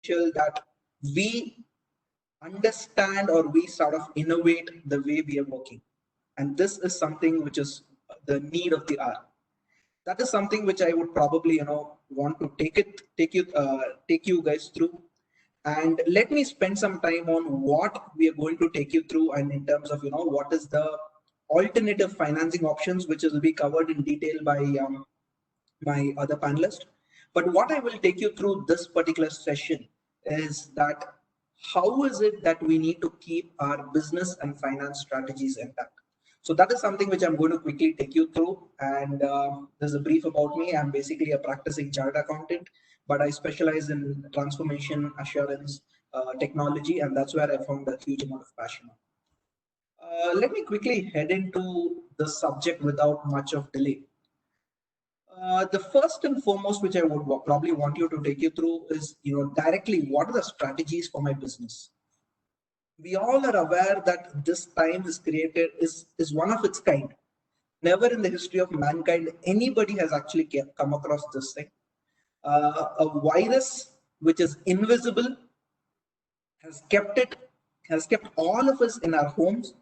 essential that we understand or we sort of innovate the way we are working. And this is something which is the need of the hour. That is something which I would probably, want to take you guys through. And let me spend some time on what we are going to take you through, and in terms of, what is the alternative financing options, which will be covered in detail by my other panelist. But what I will take you through this particular session is that how is it that we need to keep our business and finance strategies intact? So that is something which I'm going to quickly take you through. And there's a brief about me. I'm basically a practicing chartered accountant, but I specialize in transformation, assurance, technology, and that's where I found a huge amount of passion. Let me quickly head into the subject without much of delay. The first and foremost, which I would probably want you to take you through is, directly what are the strategies for my business? We all are aware that this time is created is one of its kind. Never in the history of mankind anybody has actually come across this thing. A virus which is invisible has kept it has kept all of us in our homes,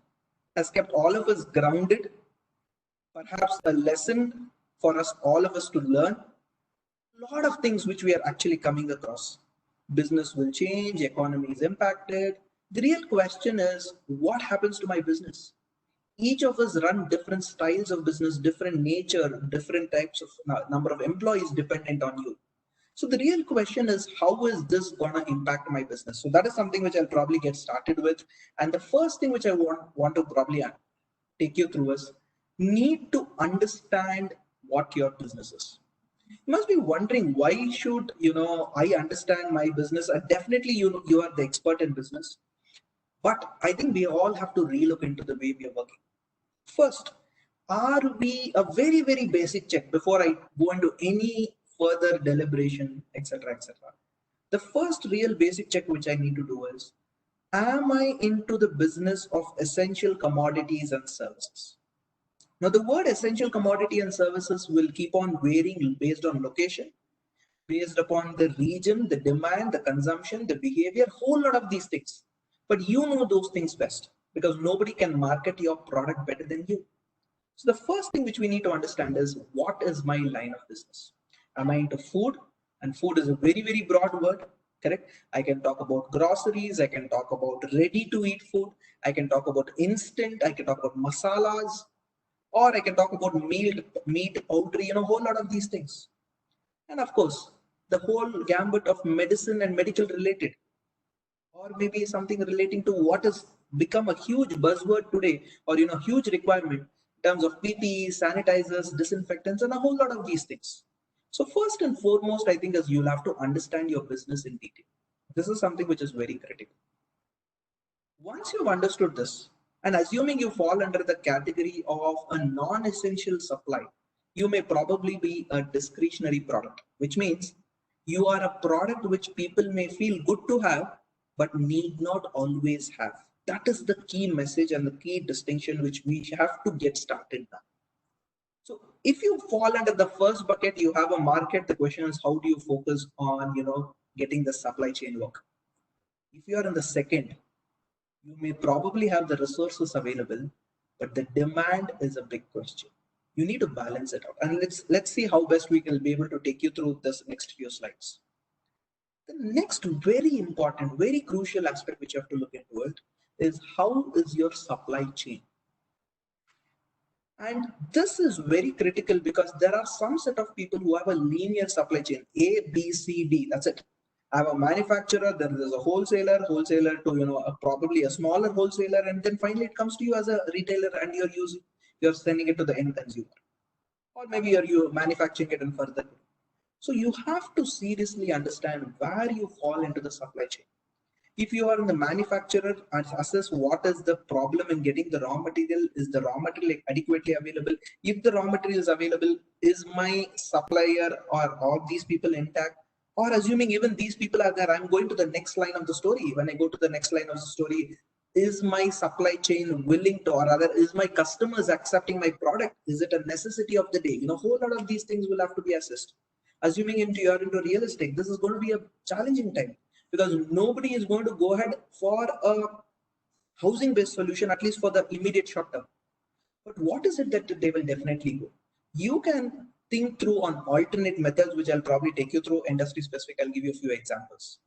has kept all of us grounded. Perhaps a lesson for us, all of us, to learn. A lot of things which we are actually coming across. Business will change, economy is impacted. The real question is, what happens to my business? Each of us run different styles of business, different nature, different types of number of employees dependent on you. So the real question is, how is this going to impact my business? So that is something which I'll probably get started with. And the first thing which I want to probably take you through is need to understand what your business is. You must be wondering, why should I understand my business? Definitely you are the expert in business, but I think we all have to relook into the way we are working. First, are we a very, very basic check before I go into any further deliberation, etc., etc. The first real basic check which I need to do is, am I into the business of essential commodities and services? Now, the word essential commodity and services will keep on varying based on location, based upon the region, the demand, the consumption, the behavior, whole lot of these things. But you know those things best, because nobody can market your product better than you. So the first thing which we need to understand is, what is my line of business? Am I into food? And food is a very, very broad word, correct? I can talk about groceries, I can talk about ready to eat food, I can talk about instant, I can talk about masalas, or I can talk about meat, poultry, a whole lot of these things. And of course, the whole gambit of medicine and medical related, or maybe something relating to what has become a huge buzzword today, or huge requirement in terms of PPE, sanitizers, disinfectants, and a whole lot of these things. So first and foremost, I think, is you'll have to understand your business in detail. This is something which is very critical. Once you've understood this, and assuming you fall under the category of a non-essential supply, you may probably be a discretionary product, which means you are a product which people may feel good to have, but need not always have. That is the key message and the key distinction which we have to get started now. So if you fall under the first bucket, you have a market. The question is, how do you focus on, getting the supply chain work? If you are in the second, you may probably have the resources available, but the demand is a big question. You need to balance it out. And let's see how best we can be able to take you through this next few slides. The next very important, very crucial aspect which you have to look into it is, how is your supply chain? And this is very critical, because there are some set of people who have a linear supply chain, A, B, C, D, that's it. I have a manufacturer, then there's a wholesaler to probably a smaller wholesaler, and then finally it comes to you as a retailer, and you're sending it to the end consumer, or maybe you're manufacturing it and further. So you have to seriously understand where you fall into the supply chain. If you are in the manufacturer, and assess what is the problem in getting the raw material. Is the raw material adequately available? If the raw material is available, is my supplier or all these people intact? Or assuming even these people are there, I'm going to the next line of the story. When I go to the next line of the story, is my supply chain willing to, or rather, is my customers accepting my product? Is it a necessity of the day? A whole lot of these things will have to be assessed. Assuming you're into real estate, this is going to be a challenging time. because nobody is going to go ahead for a housing based solution, at least for the immediate short term. But what is it that they will definitely go? You can think through on alternate methods, which I'll probably take you through industry specific. I'll give you a few examples.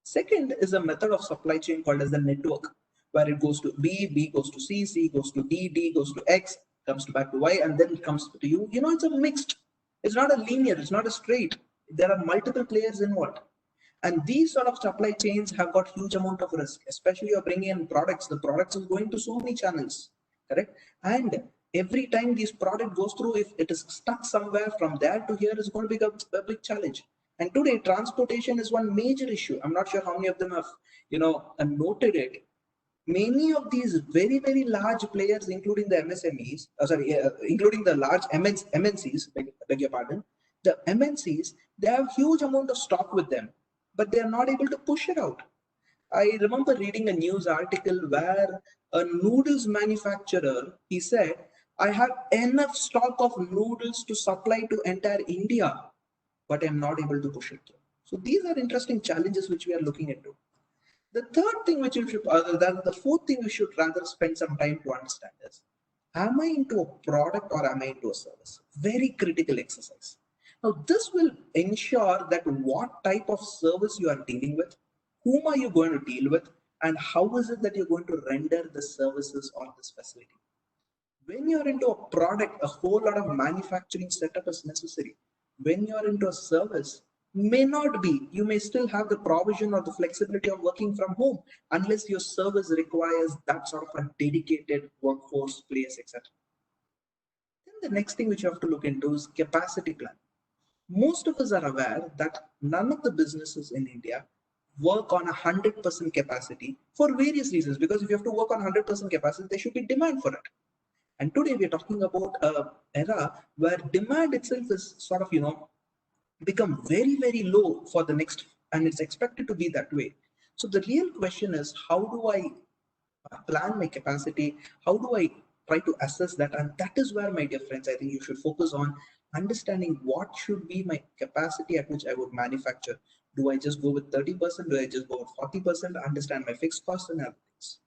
Second is a method of supply chain called as the network, where it goes to B, B goes to C, C goes to D, D goes to X, comes to back to Y, and then it comes to you. You know, it's a mixed. It's not a linear. It's not a straight. There are multiple players involved. And these sort of supply chains have got huge amount of risk, especially you're bringing in products. The products is going to so many channels, correct? And every time this product goes through, if it is stuck somewhere from there to here, is going to be a big challenge. And today, transportation is one major issue. I'm not sure how many of them have, noted it. Many of these very, very large players, including the MSMEs, including the large MNCs, beg your pardon, the MNCs, they have huge amount of stock with them, but they are not able to push it out. I remember reading a news article where a noodles manufacturer, he said, I have enough stock of noodles to supply to entire India, but I'm not able to push it through. So these are interesting challenges which we are looking into. The third thing which you should, other than the fourth thing we should rather spend some time to understand is, am I into a product or am I into a service? Very critical exercise. Now, this will ensure that what type of service you are dealing with, whom are you going to deal with, and how is it that you're going to render the services on this facility. When you're into a product, a whole lot of manufacturing setup is necessary. When you're into a service, may not be. You may still have the provision or the flexibility of working from home unless your service requires that sort of a dedicated workforce place, etc. Then the next thing which you have to look into is capacity plan. Most of us are aware that none of the businesses in India work on 100% capacity for various reasons. Because if you have to work on 100% capacity, there should be demand for it. And today we are talking about an era where demand itself is sort of, become very, very low for the next, and it's expected to be that way. So the real question is, how do I plan my capacity? How do I try to assess that? And that is where, my dear friends, I think you should focus on understanding what should be my capacity at which I would manufacture. Do I just go with 30%? Do I just go with 40%? Understand my fixed costs and other things.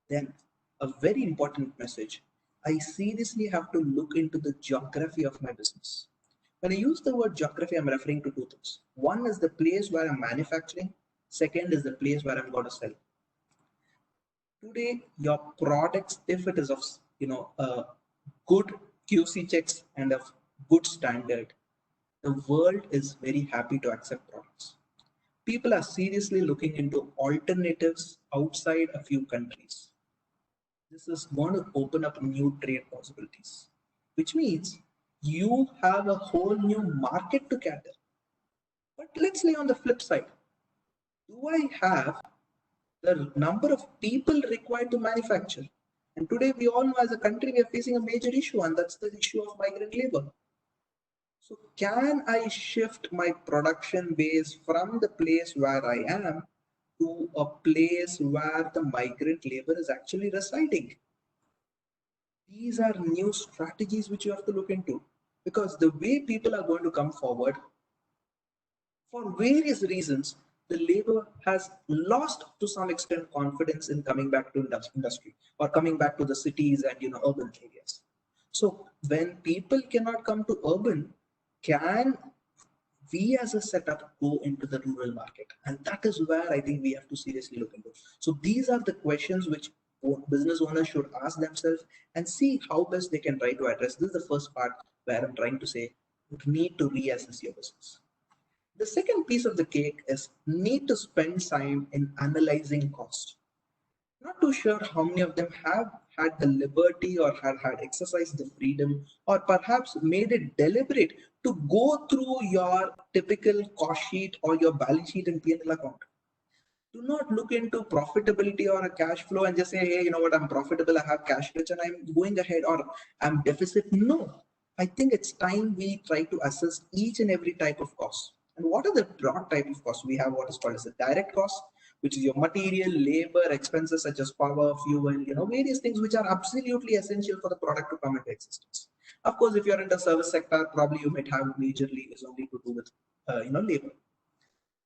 Then a very important message. I seriously have to look into the geography of my business. When I use the word geography, I'm referring to two things. One is the place where I'm manufacturing. Second is the place where I'm going to sell. Today, your products, if it is of good QC checks and of good standard, the world is very happy to accept products. People are seriously looking into alternatives outside a few countries. This is going to open up new trade possibilities, which means you have a whole new market to cater. But let's say on the flip side, do I have the number of people required to manufacture? And today we all know as a country we are facing a major issue, and that's the issue of migrant labor. So can I shift my production base from the place where I am to a place where the migrant labor is actually residing? These are new strategies which you have to look into, because the way people are going to come forward, for various reasons, the labor has lost to some extent confidence in coming back to industry or coming back to the cities and urban areas. So when people cannot come to urban, can we as a setup go into the rural market? And that is where I think we have to seriously look into. So these are the questions which business owners should ask themselves and see how best they can try to address. This is the first part where I'm trying to say you need to reassess your business. The second piece of the cake is need to spend time in analyzing cost. Not too sure how many of them have had the liberty or had exercised the freedom or perhaps made it deliberate to go through your typical cost sheet or your balance sheet and P&L account. Do not look into profitability or a cash flow and just say, hey, you know what, I'm profitable, I have cash rich and I'm going ahead, or I'm deficit. No, I think it's time we try to assess each and every type of cost. And what are the broad type of costs? We have what is called as the direct cost, which is your material, labor, expenses such as power, fuel, various things which are absolutely essential for the product to come into existence. Of course, if you're in the service sector, probably you might have majorly is only to do with, labor.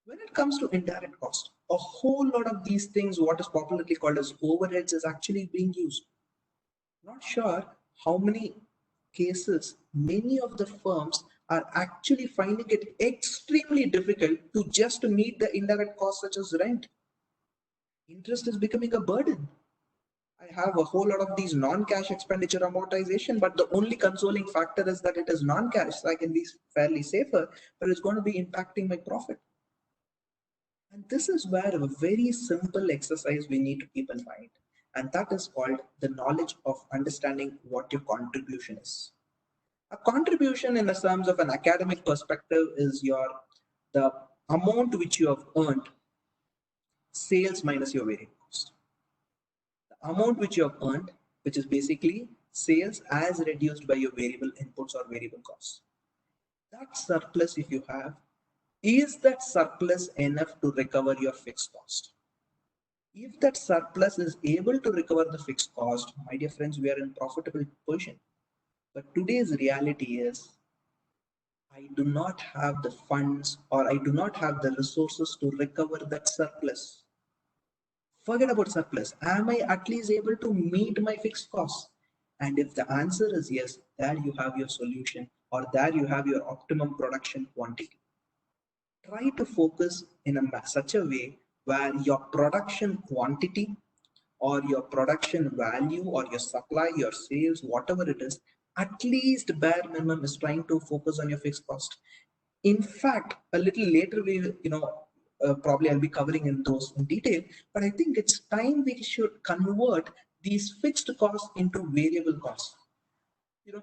When it comes to indirect cost, a whole lot of these things, what is popularly called as overheads, is actually being used. Not sure how many cases many of the firms are actually finding it extremely difficult to just meet the indirect costs such as rent. Interest is becoming a burden. I have a whole lot of these non-cash expenditure amortization, but the only consoling factor is that it is non-cash, so I can be fairly safer, but it's going to be impacting my profit. And this is where a very simple exercise we need to keep in mind, and that is called the knowledge of understanding what your contribution is. A contribution in the terms of an academic perspective is the amount which you have earned, sales minus your variable cost. The amount which you have earned, which is basically sales as reduced by your variable inputs or variable costs. That surplus, if you have, is that surplus enough to recover your fixed cost? If that surplus is able to recover the fixed cost, my dear friends, we are in profitable position. But today's reality is I do not have the funds or I do not have the resources to recover that surplus. Forget about surplus. Am I at least able to meet my fixed costs? And if the answer is yes, there you have your solution, or there you have your optimum production quantity. Try to focus in such a way where your production quantity or your production value or your supply, your sales, whatever it is, at least bare minimum is trying to focus on your fixed cost. In fact, a little later probably I'll be covering in those in detail, but I think it's time we should convert these fixed costs into variable costs.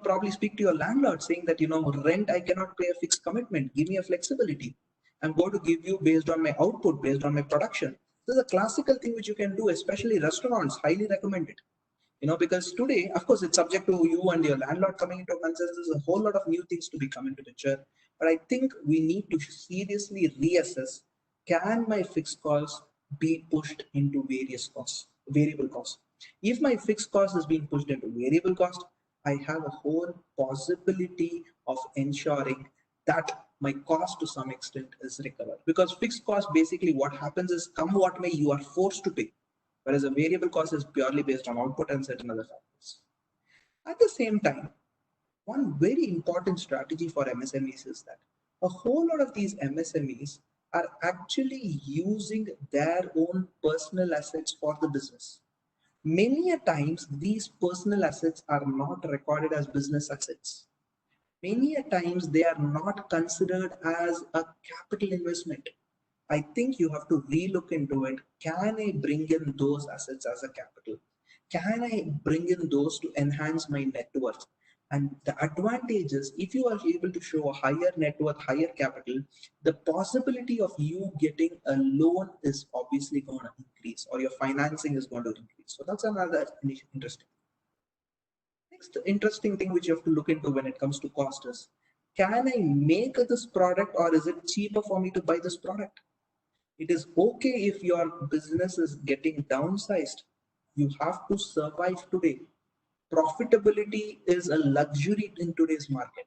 Probably speak to your landlord saying that, rent, I cannot pay a fixed commitment. Give me a flexibility. I'm going to give you based on my output, based on my production. This is a classical thing which you can do, especially restaurants, highly recommended. Because today, of course, it's subject to you and your landlord coming into consensus. There's a whole lot of new things to be coming to picture. But I think we need to seriously reassess, can my fixed costs be pushed into variable costs? If my fixed cost is being pushed into variable cost, I have a whole possibility of ensuring that my cost to some extent is recovered. Because fixed cost, basically what happens is, come what may, you are forced to pay, whereas a variable cost is purely based on output and certain other factors. At the same time, one very important strategy for MSMEs is that a whole lot of these MSMEs are actually using their own personal assets for the business. Many a times, these personal assets are not recorded as business assets. Many a times, they are not considered as a capital investment. I think you have to relook into it. Can I bring in those assets as a capital? Can I bring in those to enhance my net worth? And the advantage is, if you are able to show a higher net worth, higher capital, the possibility of you getting a loan is obviously going to increase, or your financing is going to increase. So that's another interesting. Next interesting thing which you have to look into when it comes to cost is, can I make this product, or is it cheaper for me to buy this product? It is okay if your business is getting downsized. You have to survive today. Profitability is a luxury in today's market.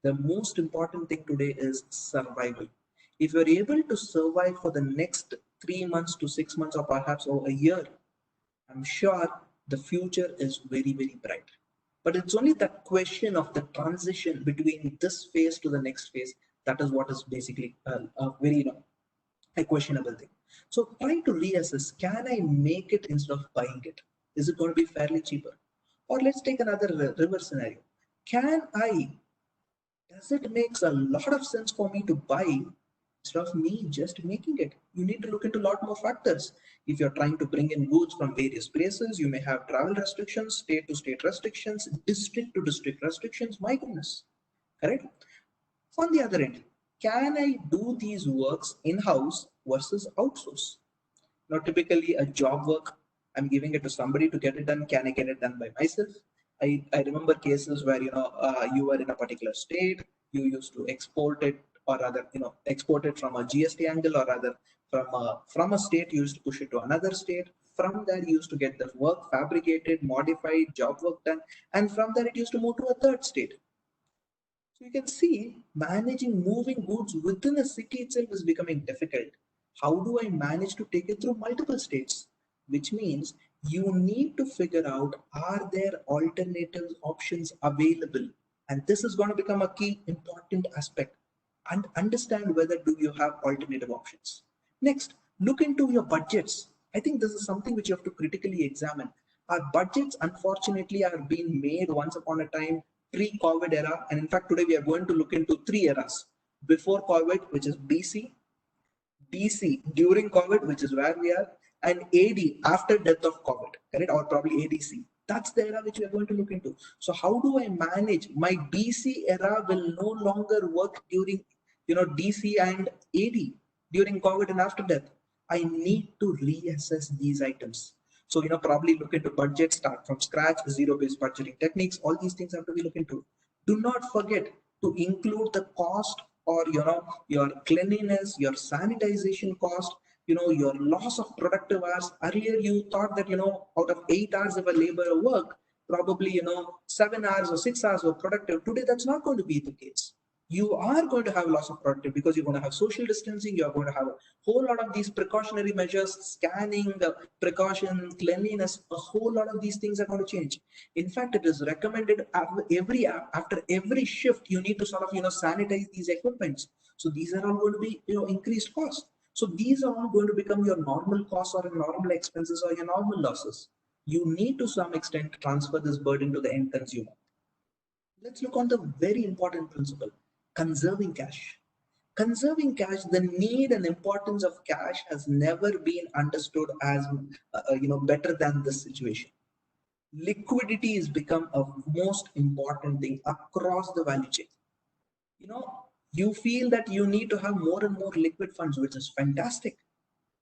The most important thing today is survival. If you're able to survive for the next 3 months to 6 months, or perhaps over a year, I'm sure the future is very, very bright. But it's only that question of the transition between this phase to the next phase that is what is basically a very a questionable thing. So trying to reassess, can I make it instead of buying it? Is it going to be fairly cheaper? Or let's take another reverse scenario. Does it makes a lot of sense for me to buy instead of me just making it? You need to look into a lot more factors. If you're trying to bring in goods from various places, you may have travel restrictions, state to state restrictions, district to district restrictions. My goodness, correct? On the other end, can I do these works in-house versus outsource? Now, typically a job work, I'm giving it to somebody to get it done. Can I get it done by myself? I remember cases where, you were in a particular state, you used to export it, or rather, export it from a GST angle, or rather from a state, you used to push it to another state. From there, you used to get the work fabricated, modified, job work done. And from there, it used to move to a third state. So you can see managing moving goods within a city itself is becoming difficult. How do I manage to take it through multiple states? Which means you need to figure out, are there alternative options available? And this is going to become a key important aspect. And understand whether do you have alternative options. Next, look into your budgets. I think this is something which you have to critically examine. Our budgets, unfortunately, are being made once upon a time pre-COVID era. And in fact, today we are going to look into three eras. Before COVID, which is BC, DC during COVID, which is where we are, and AD after death of COVID, correct? Or probably ADC. That's the era which we are going to look into. So how do I manage my BC era will no longer work during, DC and AD during COVID and after death. I need to reassess these items. So, probably look into budget, start from scratch, zero-based budgeting techniques. All these things have to be looked into. Do not forget to include the cost, or your cleanliness, your sanitization cost, your loss of productive hours. Earlier you thought that out of 8 hours of a labor work, probably 7 hours or 6 hours were productive. Today that's not going to be the case. You are going to have loss of productivity because you're going to have social distancing, you're going to have a whole lot of these precautionary measures, scanning, precaution, cleanliness, a whole lot of these things are going to change. In fact, it is recommended after every shift, you need to sort of sanitize these equipments. So these are all going to be increased costs. So these are all going to become your normal costs or your normal expenses or your normal losses. You need to some extent transfer this burden to the end consumer. Let's look on the very important principle, conserving cash. Conserving cash, the need and importance of cash has never been understood as better than this situation. Liquidity has become a most important thing across the value chain. You feel that you need to have more and more liquid funds, which is fantastic,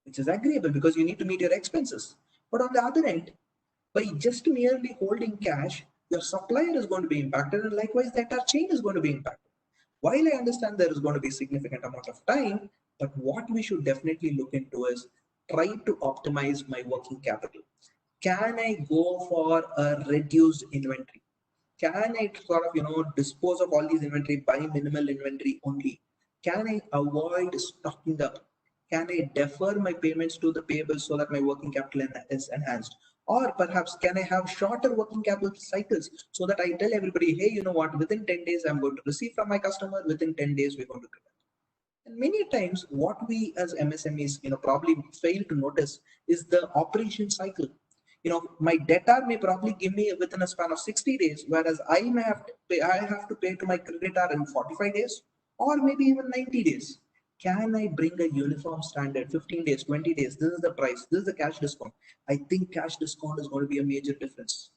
which is agreeable because you need to meet your expenses. But on the other end, by just merely holding cash, your supplier is going to be impacted, and likewise the entire chain is going to be impacted. While I understand there is going to be a significant amount of time, but what we should definitely look into is try to optimize my working capital. Can I go for a reduced inventory? Can I sort of dispose of all these inventory, buy minimal inventory only? Can I avoid stocking up? Can I defer my payments to the payables so that my working capital is enhanced? Or perhaps can I have shorter working capital cycles so that I tell everybody, hey, you know what, within 10 days I'm going to receive from my customer, within 10 days we're going to do that. And many times what we as MSMEs probably fail to notice is the operation cycle. My debtor may probably give me within a span of 60 days, whereas I have to pay to my creditor in 45 days or maybe even 90 days. Can I bring a uniform standard, 15 days, 20 days? This is the price, this is the cash discount. I think cash discount is going to be a major difference.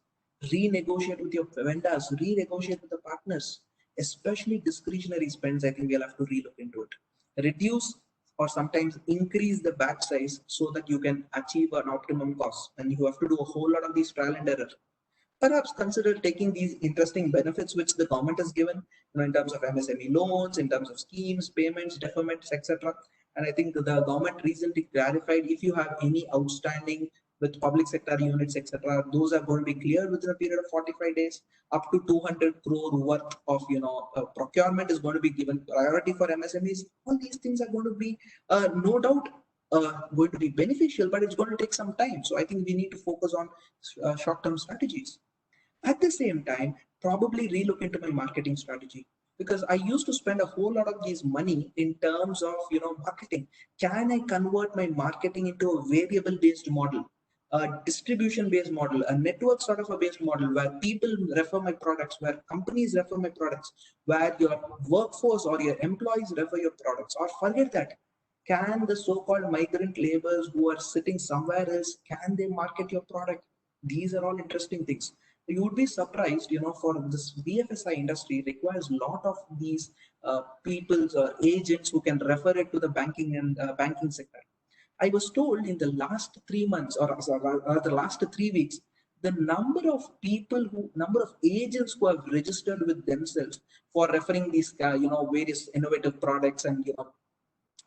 Renegotiate with your vendors, renegotiate with the partners, especially discretionary spends. I think we'll have to relook into it. Reduce or sometimes increase the batch size so that you can achieve an optimum cost, and you have to do a whole lot of these trial and error. Perhaps consider taking these interesting benefits which the government has given, in terms of MSME loans, in terms of schemes, payments, deferments, etc. And I think the government recently clarified, if you have any outstanding with public sector units, etc., those are going to be cleared within a period of 45 days. Up to 200 crore worth of procurement is going to be given priority for MSMEs. All these things are going to be no doubt going to be beneficial, but it's going to take some time. So I think we need to focus on short-term strategies. At the same time, probably relook into my marketing strategy, because I used to spend a whole lot of these money in terms of marketing. Can I convert my marketing into a variable based model, a distribution based model, a network sort of a based model, where people refer my products, where companies refer my products, where your workforce or your employees refer your products? Or forget that, can the so-called migrant laborers who are sitting somewhere else, can they market your product? These are all interesting things. You would be surprised, for this BFSI industry requires a lot of these people's agents who can refer it to the banking and banking sector. I was told in the last 3 months, or the last 3 weeks, the number of agents who have registered with themselves for referring these, various innovative products, and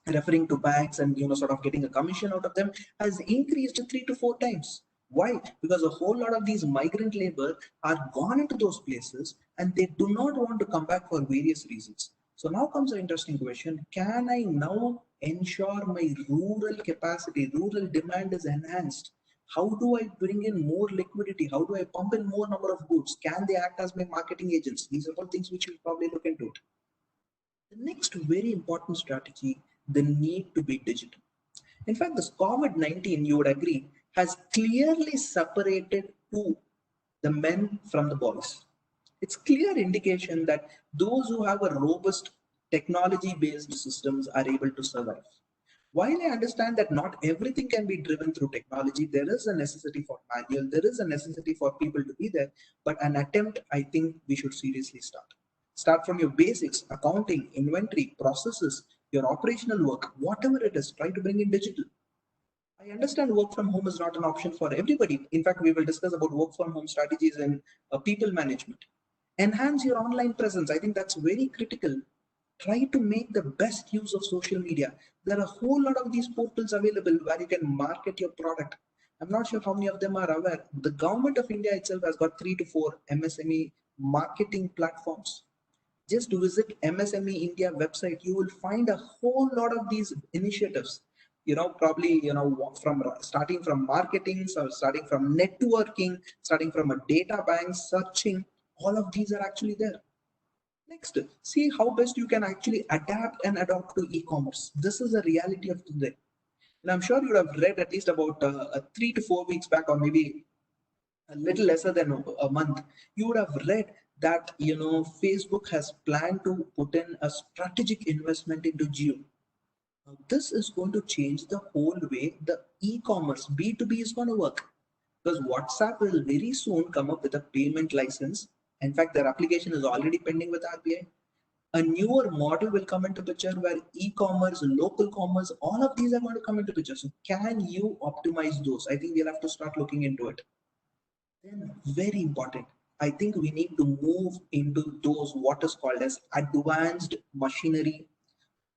referring to banks, and sort of getting a commission out of them, has increased 3 to 4 times. Why? Because a whole lot of these migrant labor are gone into those places and they do not want to come back for various reasons. So now comes an interesting question. Can I now ensure my rural capacity, rural demand is enhanced? How do I bring in more liquidity? How do I pump in more number of goods? Can they act as my marketing agents? These are all things which we'll probably look into it. The next very important strategy, the need to be digital. In fact, this COVID-19, you would agree, has clearly separated two, the men from the boys. It's clear indication that those who have a robust technology-based systems are able to survive. While I understand that not everything can be driven through technology, there is a necessity for manual, there is a necessity for people to be there, but an attempt I think we should seriously start. Start from your basics, accounting, inventory, processes, your operational work, whatever it is, try to bring in digital. I understand work from home is not an option for everybody. In fact, we will discuss about work from home strategies and people management. Enhance your online presence. I think that's very critical. Try to make the best use of social media. There are a whole lot of these portals available where you can market your product. I'm not sure how many of them are aware. The government of India itself has got 3 to 4 MSME marketing platforms. Just visit MSME India website. You will find a whole lot of these initiatives. Probably, from starting from marketing, so starting from networking, starting from a data bank, searching, all of these are actually there. Next, see how best you can actually adapt and adopt to e-commerce. This is the reality of today. And I'm sure you have read at least about 3 to 4 weeks back, or maybe a little lesser than a month, you would have read that Facebook has planned to put in a strategic investment into Geo. Now, this is going to change the whole way the e-commerce B2B is going to work, because WhatsApp will very soon come up with a payment license. In fact, their application is already pending with RBI. A newer model will come into picture where e-commerce, local commerce, all of these are going to come into picture. So can you optimize those? I think we'll have to start looking into it. Then very important, I think we need to move into those what is called as advanced machinery,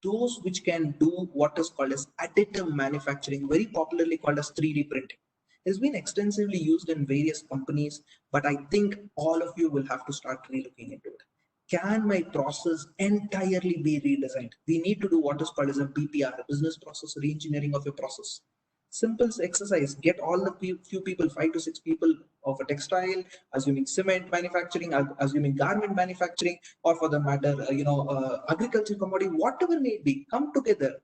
those which can do what is called as additive manufacturing, very popularly called as 3D printing. It's been extensively used in various companies, but I think all of you will have to start relooking into it. Can my process entirely be redesigned? We need to do what is called as a BPR, a business process reengineering of your process. Simple exercise, get all the few people, 5 to 6 people of a textile, assuming cement manufacturing, assuming garment manufacturing, or for the matter, agriculture commodity, whatever may be, come together,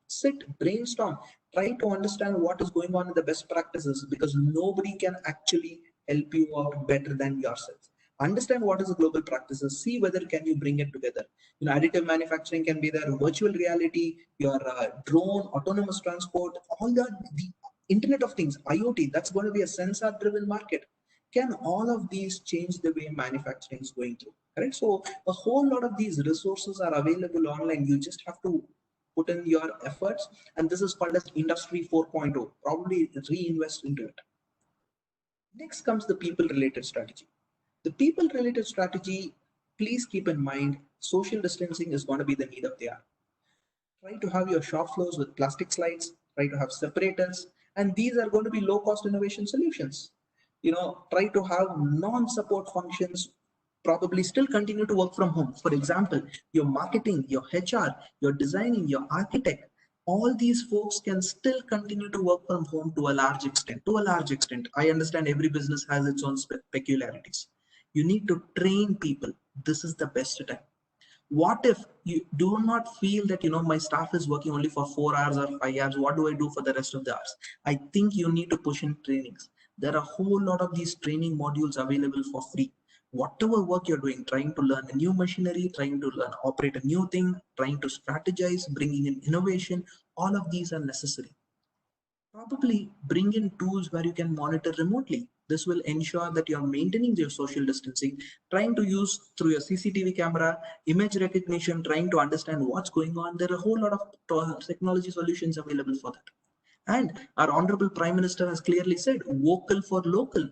sit, brainstorm, try to understand what is going on in the best practices, because nobody can actually help you out better than yourself. Understand what is the global practices, see whether can you bring it together. Additive manufacturing can be there, virtual reality, your drone, autonomous transport, all the Internet of Things, IoT, that's going to be a sensor driven market. Can all of these change the way manufacturing is going through? Correct? So a whole lot of these resources are available online. You just have to put in your efforts, and this is called as Industry 4.0. Probably reinvest into it. Next comes the people related strategy. The people related strategy, please keep in mind, social distancing is going to be the need of the hour. Try to have your shop floors with plastic slides, try to have separators, and these are going to be low cost innovation solutions. Try to have non-support functions, probably still continue to work from home. For example, your marketing, your HR, your designing, your architect, all these folks can still continue to work from home to a large extent. To a large extent, I understand every business has its own peculiarities. You need to train people. This is the best time. What if you do not feel that my staff is working only for 4 hours or 5 hours? What do I do for the rest of the hours? I think you need to push in trainings. There are a whole lot of these training modules available for free. Whatever work you're doing, trying to learn a new machinery, trying to learn operate a new thing, trying to strategize, bringing in innovation, all of these are necessary. Probably bring in tools where you can monitor remotely. This will ensure that you're maintaining your social distancing, trying to use through your CCTV camera, image recognition, trying to understand what's going on. There are a whole lot of technology solutions available for that. And our Honorable Prime Minister has clearly said, vocal for local.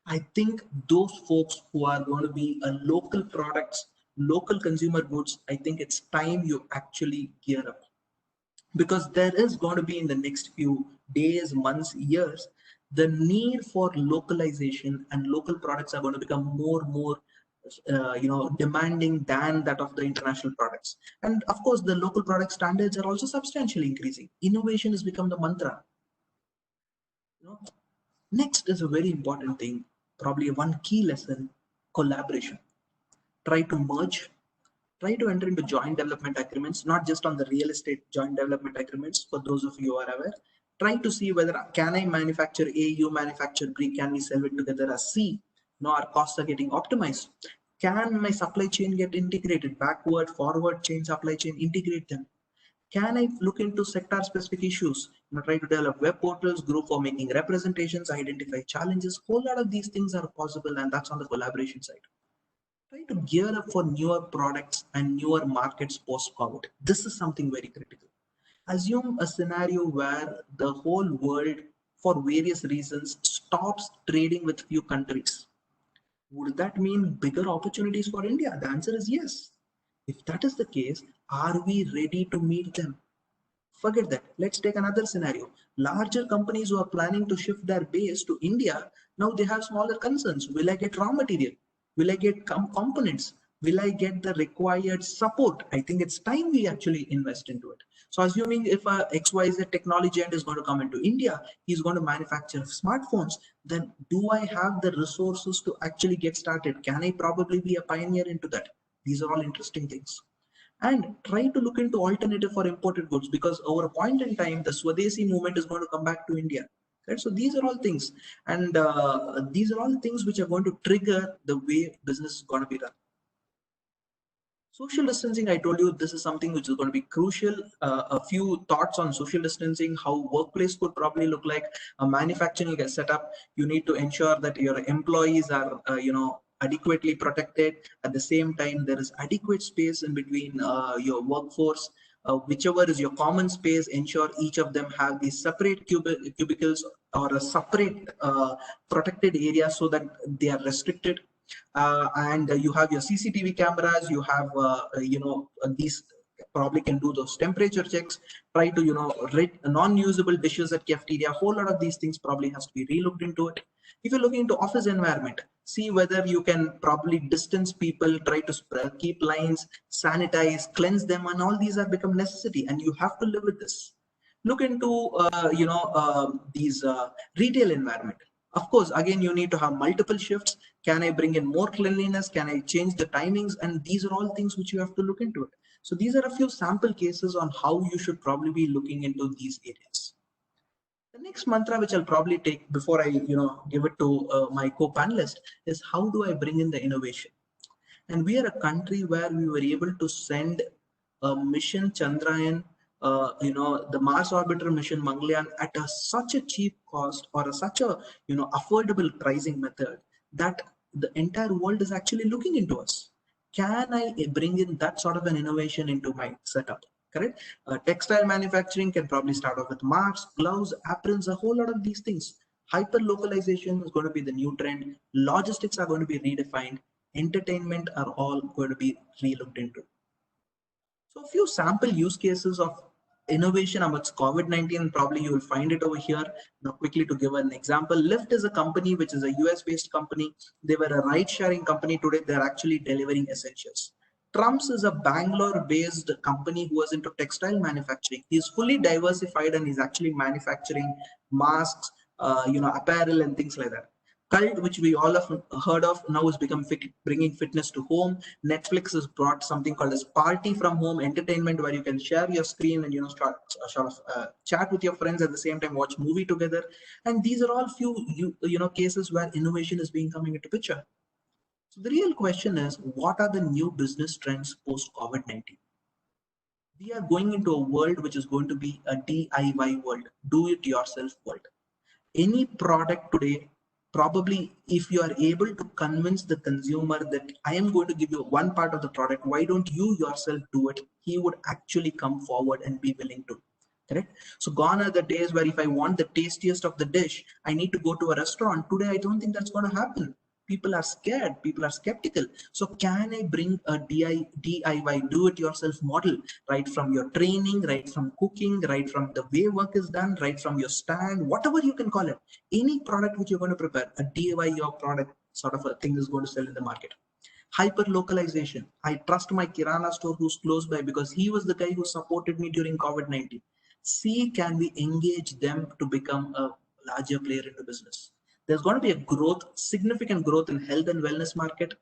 I think those folks who are going to be a local products, local consumer goods, I think it's time you actually gear up, because there is going to be in the next few days, months, years, the need for localization and local products are going to become more demanding than that of the international products. And of course, the local product standards are also substantially increasing. Innovation has become the mantra. Next is a very important thing, probably one key lesson: collaboration. Try to merge, try to enter into joint development agreements, not just on the real estate joint development agreements. For those of you who are aware, try to see whether can I manufacture A, you manufacture B, can we sell it together as C? No, our costs are getting optimized. Can my supply chain get integrated, backward, forward chain, supply chain, integrate them? Can I look into sector specific issues? Try to develop web portals, group for making representations, identify challenges. Whole lot of these things are possible, and that's on the collaboration side. Try to gear up for newer products and newer markets post-COVID. This is something very critical. Assume a scenario where the whole world, for various reasons, stops trading with few countries. Would that mean bigger opportunities for India? The answer is yes. If that is the case, are we ready to meet them? Forget that. Let's take another scenario. Larger companies who are planning to shift their base to India, now they have smaller concerns. Will I get raw material? Will I get components? Will I get the required support? I think it's time we actually invest into it. So assuming if a XYZ technology giant is going to come into India, he's going to manufacture smartphones, then do I have the resources to actually get started? Can I probably be a pioneer into that? These are all interesting things. And try to look into alternative for imported goods, because over a point in time, the Swadeshi movement is going to come back to India. Right? So these are all things, and these are all things which are going to trigger the way business is going to be run. Social distancing, I told you, this is something which is going to be crucial. A few thoughts on social distancing, how workplace could probably look like. A manufacturing gets set up, you need to ensure that your employees are, adequately protected. At the same time, there is adequate space in between your workforce. Whichever is your common space, ensure each of them have these separate cubicles or a separate protected area so that they are restricted. And you have your CCTV cameras, you have these probably can do those temperature checks, try to rate non-usable dishes at cafeteria. A whole lot of these things probably has to be relooked into it. If you're looking into office environment, see whether you can probably distance people, try to keep lines, sanitize, cleanse them, and all these have become necessity, and you have to live with this. Look into these retail environment. Of course, again, you need to have multiple shifts. Can I bring in more cleanliness? Can I change the timings? And these are all things which you have to look into it. So these are a few sample cases on how you should probably be looking into these areas. The next mantra which I'll probably take before I give it to my co-panelist is, how do I bring in the innovation? And we are a country where we were able to send a mission Chandrayaan, the Mars orbiter mission Mangalyaan at such a cheap cost, or such a affordable pricing method, that the entire world is actually looking into us. Can I bring in that sort of an innovation into my setup? Correct. Textile manufacturing can probably start off with masks, gloves, aprons, a whole lot of these things. Hyper localization is going to be the new trend. Logistics are going to be redefined. Entertainment are all going to be relooked into. So a few sample use cases of innovation amongst COVID-19, probably you will find it over here. Now quickly to give an example, Lyft is a company which is a US based company. They were a ride sharing company. Today they're actually delivering essentials. Trumps is a Bangalore based company who was into textile manufacturing. He's fully diversified and he's actually manufacturing masks, apparel and things like that. Cult, which we all have heard of, now is bringing fitness to home. Netflix has brought something called as party from home entertainment, where you can share your screen and chat with your friends, at the same time watch movie together. And these are all few cases where innovation is being coming into picture. So the real question is, what are the new business trends post COVID-19? We are going into a world which is going to be a DIY world, do it yourself world. Any product today, probably if you are able to convince the consumer that I am going to give you one part of the product, why don't you yourself do it? He would actually come forward and be willing to. Correct? So gone are the days where if I want the tastiest of the dish, I need to go to a restaurant. Today, I don't think that's going to happen. People are scared, people are skeptical. So can I bring a DIY, do it yourself model, right from your training, right from cooking, right from the way work is done, right from your stand, whatever you can call it, any product which you're going to prepare, a DIY your product sort of a thing is going to sell in the market. Hyper localization. I trust my Kirana store who's close by because he was the guy who supported me during COVID-19. See, can we engage them to become a larger player into business? There's going to be a growth, significant growth in health and wellness market.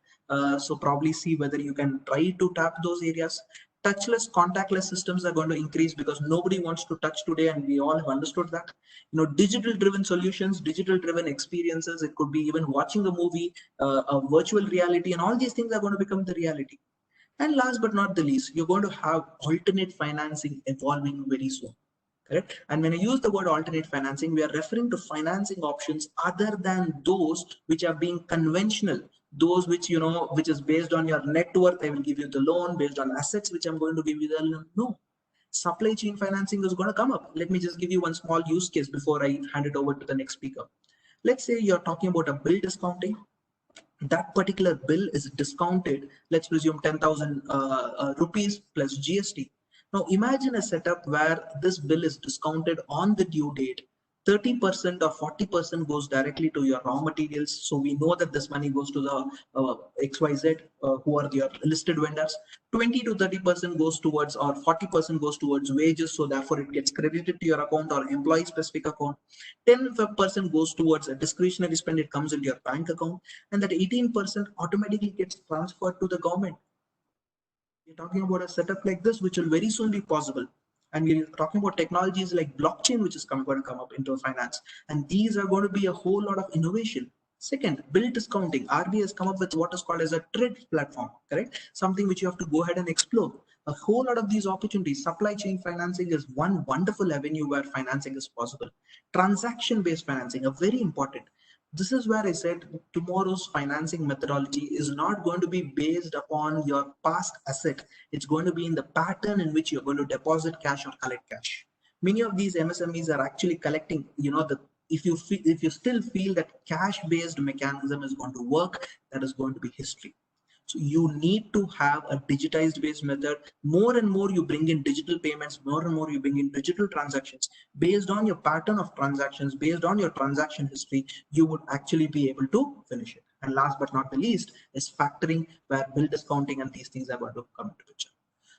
So probably see whether you can try to tap those areas. Touchless, contactless systems are going to increase because nobody wants to touch today, and we all have understood that. Digital driven solutions, digital driven experiences. It could be even watching a movie, a virtual reality, and all these things are going to become the reality. And last but not the least, you're going to have alternate financing evolving very soon. Correct. And when I use the word alternate financing, we are referring to financing options other than those which are being conventional, those which, which is based on your net worth. I will give you the loan based on assets, which I'm going to give you the loan. No, supply chain financing is going to come up. Let me just give you one small use case before I hand it over to the next speaker. Let's say you're talking about a bill discounting. That particular bill is discounted, let's presume 10,000 rupees plus GST. Now imagine a setup where this bill is discounted on the due date. 30% or 40% goes directly to your raw materials. So we know that this money goes to the XYZ, who are your listed vendors. 20 to 30% goes towards, or 40% goes towards wages. So therefore it gets credited to your account or employee specific account. 10% goes towards a discretionary spend. It comes into your bank account, and that 18% automatically gets transferred to the government. We're talking about a setup like this, which will very soon be possible. And we're talking about technologies like blockchain, which is going to come up into finance. And these are going to be a whole lot of innovation. Second, bill discounting. RBI has come up with what is called as a trade platform, correct? Something which you have to go ahead and explore. A whole lot of these opportunities. Supply chain financing is one wonderful avenue where financing is possible. Transaction-based financing are very important. This is where I said tomorrow's financing methodology is not going to be based upon your past asset. It's going to be in the pattern in which you're going to deposit cash or collect cash. Many of these MSMEs are actually collecting, if you still feel that cash based mechanism is going to work, that is going to be history. So you need to have a digitized based method. More and more you bring in digital payments, more and more you bring in digital transactions. Based on your pattern of transactions, based on your transaction history, you would actually be able to finish it. And last but not the least is factoring, where bill discounting and these things are going to come into picture.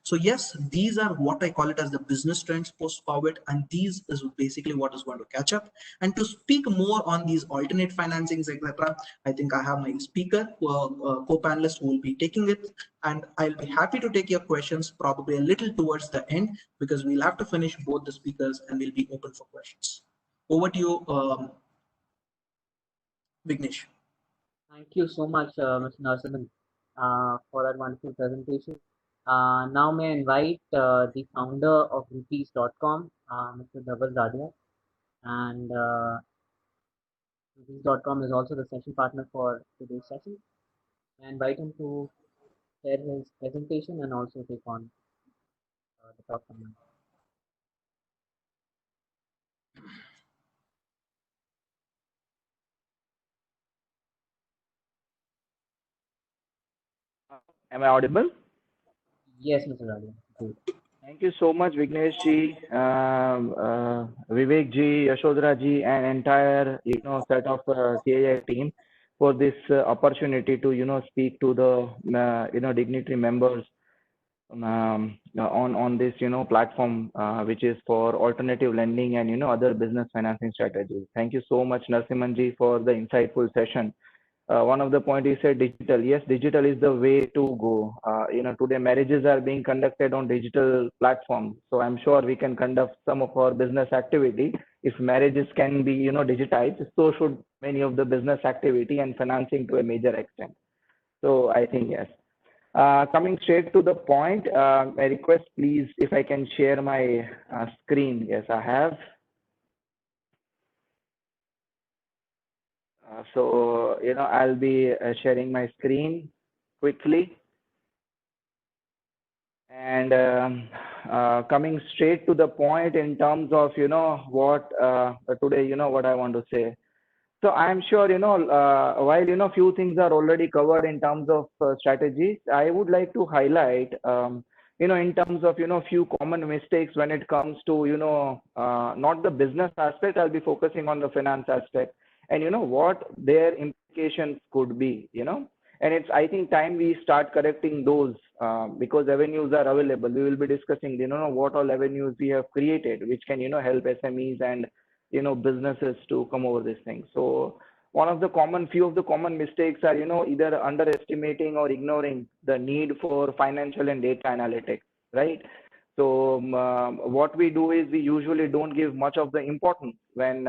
So yes, these are what I call it as the business trends post-COVID, and these is basically what is going to catch up. And to speak more on these alternate financings, etc., I think I have my speaker, co-panelist who will be taking it, and I'll be happy to take your questions probably a little towards the end, because we'll have to finish both the speakers and we'll be open for questions. Over to you, Vignesh. Thank you so much, Mr. Narasimhan, for that wonderful presentation. Now may I invite the founder of rupees.com, Mr. Dhaval Radia, and rupees.com is also the session partner for today's session. I invite him to share his presentation and also take on the talk from him. Am I audible? Yes, Mr. Radia. Great. Thank you so much, Vignesh ji, Vivek ji, Yashodhara ji, and entire set of CAI team for this opportunity to speak to the dignitary members on this platform which is for alternative lending and other business financing strategies. Thank you so much, Narasimhan ji, for the insightful session. One of the point he said digital. Yes, digital is the way to go. Today marriages are being conducted on digital platforms. So I'm sure we can conduct some of our business activity. If marriages can be, digitized, so should many of the business activity and financing to a major extent. So I think yes. Coming straight to the point, I request please if I can share my screen. Yes, I have. So, I'll be sharing my screen quickly. And coming straight to the point in terms of, what today, what I want to say. So I'm sure, while, few things are already covered in terms of strategies, I would like to highlight, in terms of, few common mistakes when it comes to, not the business aspect, I'll be focusing on the finance aspect and, what their implications could be, and it's, I think, time we start correcting those because avenues are available. We will be discussing, what all avenues we have created, which can, help SMEs and businesses to come over this thing. So few of the common mistakes are either underestimating or ignoring the need for financial and data analytics, right? So what we do is we usually don't give much of the importance when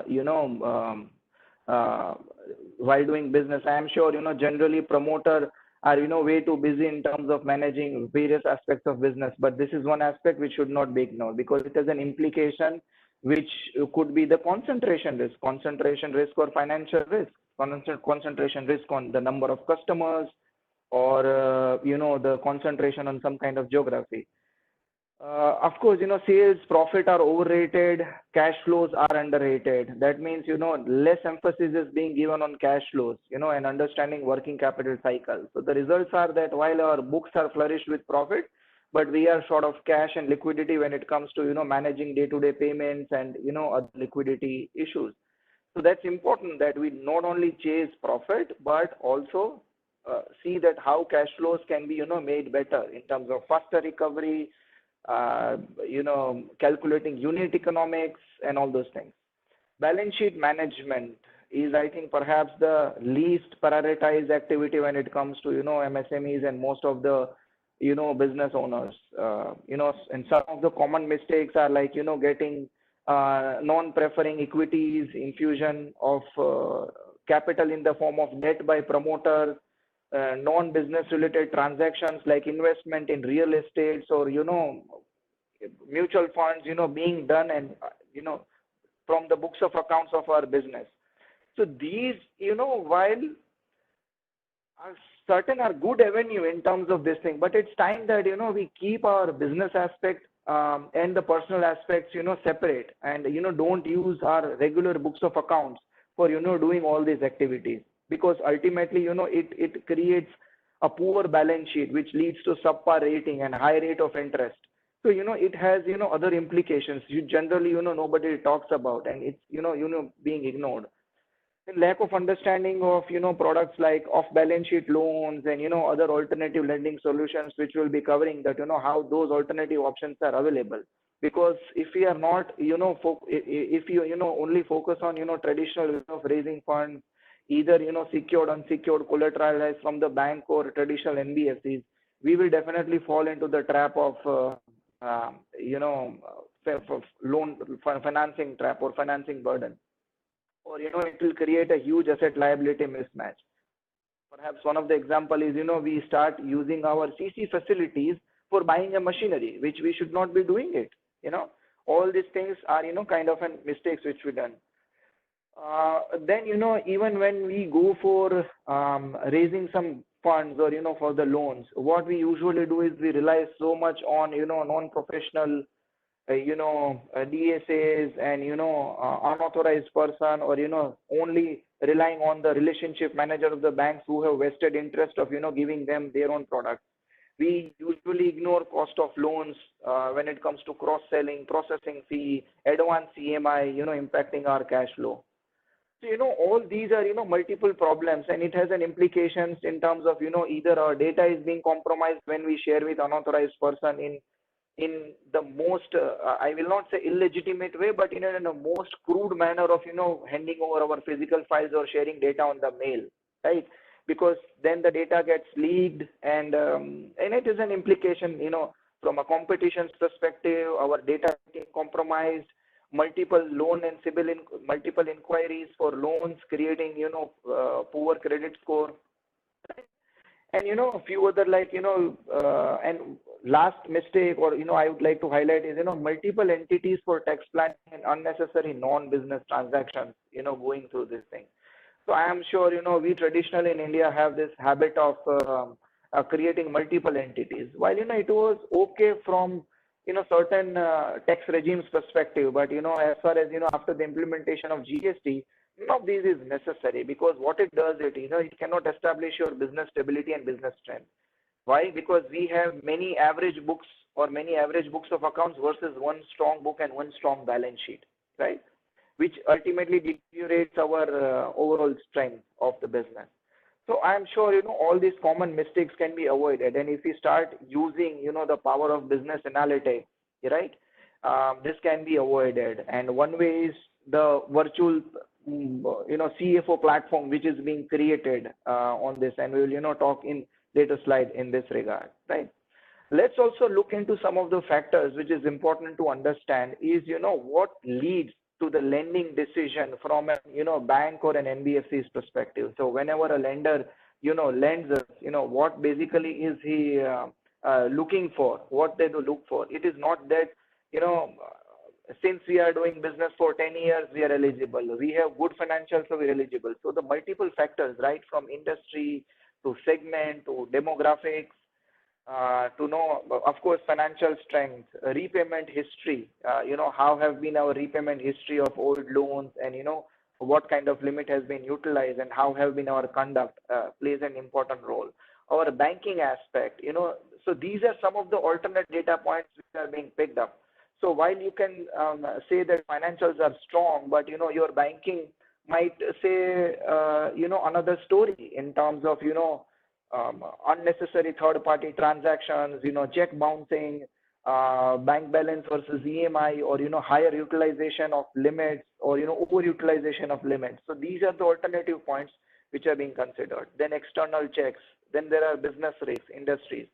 you know while doing business. I am sure generally promoter are way too busy in terms of managing various aspects of business, but this is one aspect which should not be ignored because it has an implication which could be the concentration risk or financial risk, concentration risk on the number of customers, or the concentration on some kind of geography. Of course, sales profit are overrated, cash flows are underrated. That means, less emphasis is being given on cash flows, and understanding working capital cycle. So the results are that while our books are flourished with profit, but we are short of cash and liquidity when it comes to, managing day-to-day payments and, other liquidity issues. So that's important that we not only chase profit, but also see that how cash flows can be, made better in terms of faster recovery, calculating unit economics and all those things. Balance sheet management is, I think, perhaps the least prioritized activity when it comes to, MSMEs and most of the, business owners. And some of the common mistakes are like, getting non-preferring equities, infusion of capital in the form of debt by promoters, non-business related transactions like investment in real estates or mutual funds being done and from the books of accounts of our business. So these while certain are good avenue in terms of this thing, but it's time that we keep our business aspect and the personal aspects separate, and don't use our regular books of accounts for doing all these activities, because ultimately it creates a poor balance sheet which leads to subpar rating and high rate of interest. So it has other implications you generally nobody talks about, and it's being ignored. And lack of understanding of products like off balance sheet loans and other alternative lending solutions, which will be covering that how those alternative options are available. Because if we are not if you only focus on traditional way of raising funds, either secured, unsecured, collateralized from the bank or traditional NBFCs, we will definitely fall into the trap of loan financing trap or financing burden, or it will create a huge asset liability mismatch. Perhaps one of the example is we start using our CC facilities for buying a machinery which we should not be doing it. All these things are kind of mistakes which we done. Then even when we go for raising some funds or for the loans, what we usually do is we rely so much on non-professional DSAs and unauthorized person, or only relying on the relationship manager of the banks who have vested interest of giving them their own products. We usually ignore cost of loans when it comes to cross-selling, processing fee, advance EMI, impacting our cash flow. So, all these are, multiple problems, and it has an implications in terms of, either our data is being compromised when we share with unauthorized person in the most, I will not say illegitimate way, but in a most crude manner of, handing over our physical files or sharing data on the mail, right? Because then the data gets leaked, and it is an implication, from a competition's perspective, our data getting compromised, multiple loan and multiple inquiries for loans, creating, poor credit score. And, a few other like, and last mistake, or, I would like to highlight is, multiple entities for tax planning and unnecessary non-business transactions, going through this thing. So I am sure, we traditionally in India have this habit of creating multiple entities. While, it was okay from, certain tax regimes perspective, but as far as after the implementation of GST, none of these is necessary, because what it does, it cannot establish your business stability and business strength. Why? Because we have many average books or many average books of accounts versus one strong book and one strong balance sheet, right? Which ultimately deteriorates our overall strength of the business. So I'm sure all these common mistakes can be avoided, and if we start using the power of business analytics, right, this can be avoided. And one way is the virtual CFO platform which is being created on this, and we will talk in later slide in this regard, right? Let's also look into some of the factors which is important to understand is what leads to the lending decision from a bank or an NBFC's perspective. So whenever a lender lends us, what basically is he looking for, what they do look for. It is not that since we are doing business for 10 years we are eligible, we have good financials, so we're eligible. So the multiple factors, right, from industry to segment to demographics, to know, of course, financial strength, repayment history, how have been our repayment history of old loans, and what kind of limit has been utilized, and how have been our conduct plays an important role. Our banking aspect, so these are some of the alternate data points which are being picked up. So while you can say that financials are strong, but your banking might say another story in terms of unnecessary third-party transactions, check bouncing, bank balance versus EMI, or higher utilization of limits, or overutilization of limits. So these are the alternative points which are being considered. Then external checks. Then there are business risks, industries.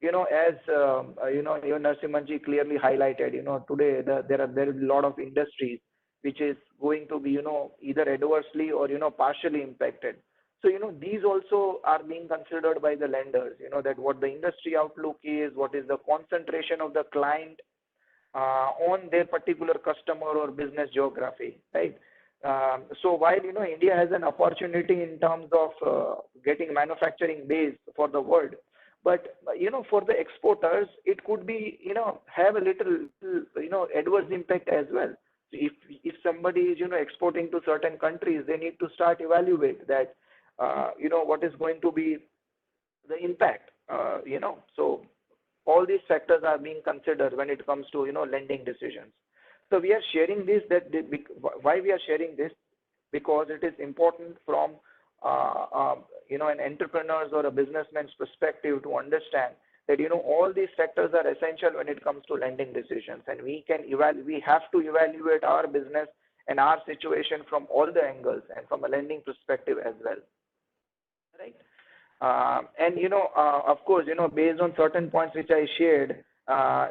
As Narasimhan clearly highlighted, today there is a lot of industries which is going to be either adversely or partially impacted. So these also are being considered by the lenders, that what the industry outlook is, what is the concentration of the client on their particular customer or business geography, right? So while India has an opportunity in terms of getting manufacturing base for the world, but for the exporters it could be have a little adverse impact as well. So if somebody is exporting to certain countries, they need to start evaluate that what is going to be the impact. So all these factors are being considered when it comes to lending decisions. So we are sharing this, why we are sharing this, because it is important from an entrepreneur's or a businessman's perspective to understand that all these factors are essential when it comes to lending decisions, and we have to evaluate our business and our situation from all the angles and from a lending perspective as well, right? And of course, based on certain points which I shared,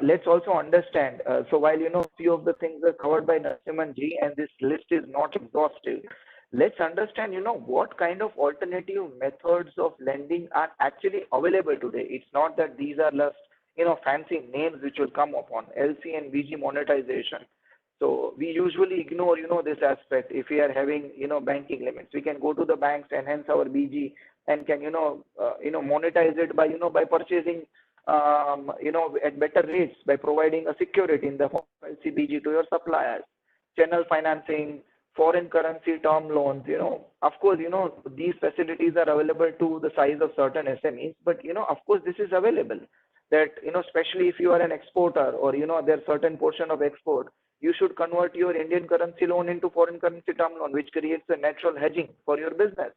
let's also understand. So while few of the things are covered by Narasimhan ji, and this list is not exhaustive, let's understand what kind of alternative methods of lending are actually available today. It's not that these are just fancy names which will come upon LC and BG monetization. So we usually ignore this aspect. If we are having banking limits, we can go to the banks, enhance our BG, and can monetize it by purchasing at better rates, by providing a security in the form of LCBG to your suppliers, channel financing, foreign currency term loans. Of course, these facilities are available to the size of certain SMEs, but of course this is available. That especially if you are an exporter, or there are certain portion of export, you should convert your Indian currency loan into foreign currency term loan, which creates a natural hedging for your business,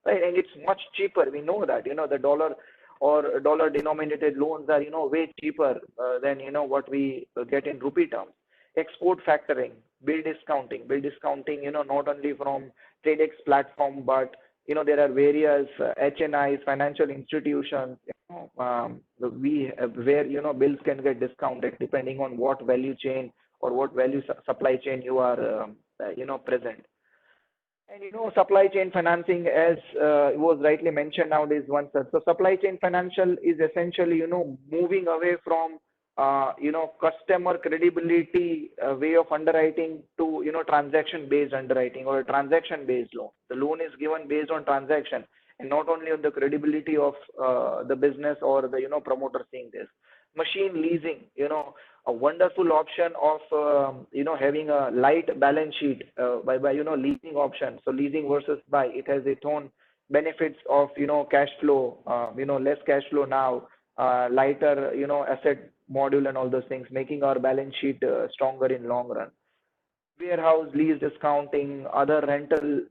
right? And it's much cheaper. We know that the dollar or dollar denominated loans are way cheaper than what we get in rupee terms. Export factoring, bill discounting, not only from TradeX platform, but there are various HNIs, financial institutions, where bills can get discounted depending on what value chain or what value supply chain you are present. And supply chain financing, as was rightly mentioned nowadays, one such. So supply chain financial is essentially moving away from customer credibility way of underwriting to transaction based underwriting, or a transaction based loan. The loan is given based on transaction and not only on the credibility of the business or the promoter seeing this. machine leasing, a wonderful option of, having a light balance sheet by, leasing option. So leasing versus buy, it has its own benefits of, cash flow, less cash flow now, lighter, asset module and all those things, making our balance sheet stronger in long run. Warehouse lease discounting, other rental,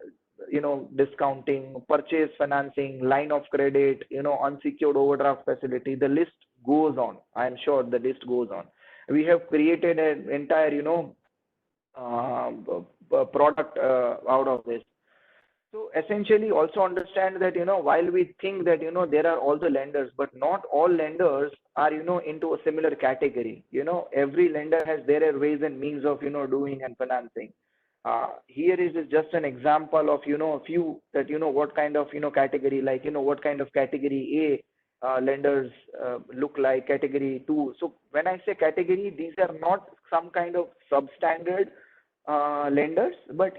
discounting, purchase financing, line of credit, unsecured overdraft facility. The list goes on. I am sure the list goes on. We have created an entire, product out of this. So essentially also understand that, while we think that, there are all the lenders, but not all lenders are, into a similar category. Every lender has their ways and means of, doing and financing. Here is just an example of, a few that, what kind of, category, like, what kind of category A lenders look like, category 2. So when I say category, these are not some kind of substandard lenders, but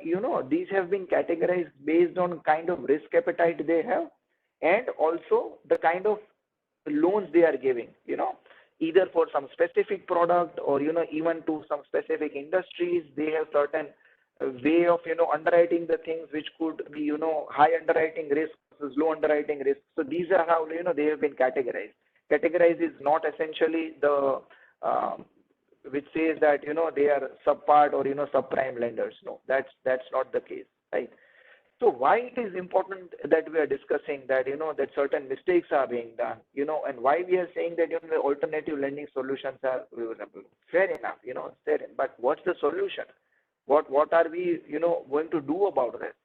these have been categorized based on kind of risk appetite they have, and also the kind of loans they are giving, either for some specific product or even to some specific industries. They have certain way of underwriting the things which could be high underwriting risk versus low underwriting risk. So these are how they have been categorized. Categorized is not essentially the which says that they are subpart or subprime lenders. No, that's not the case, right? So why it is important that we are discussing that that certain mistakes are being done, and why we are saying that the alternative lending solutions are reasonable. Fair enough, fair enough. But what's the solution? What are we going to do about this?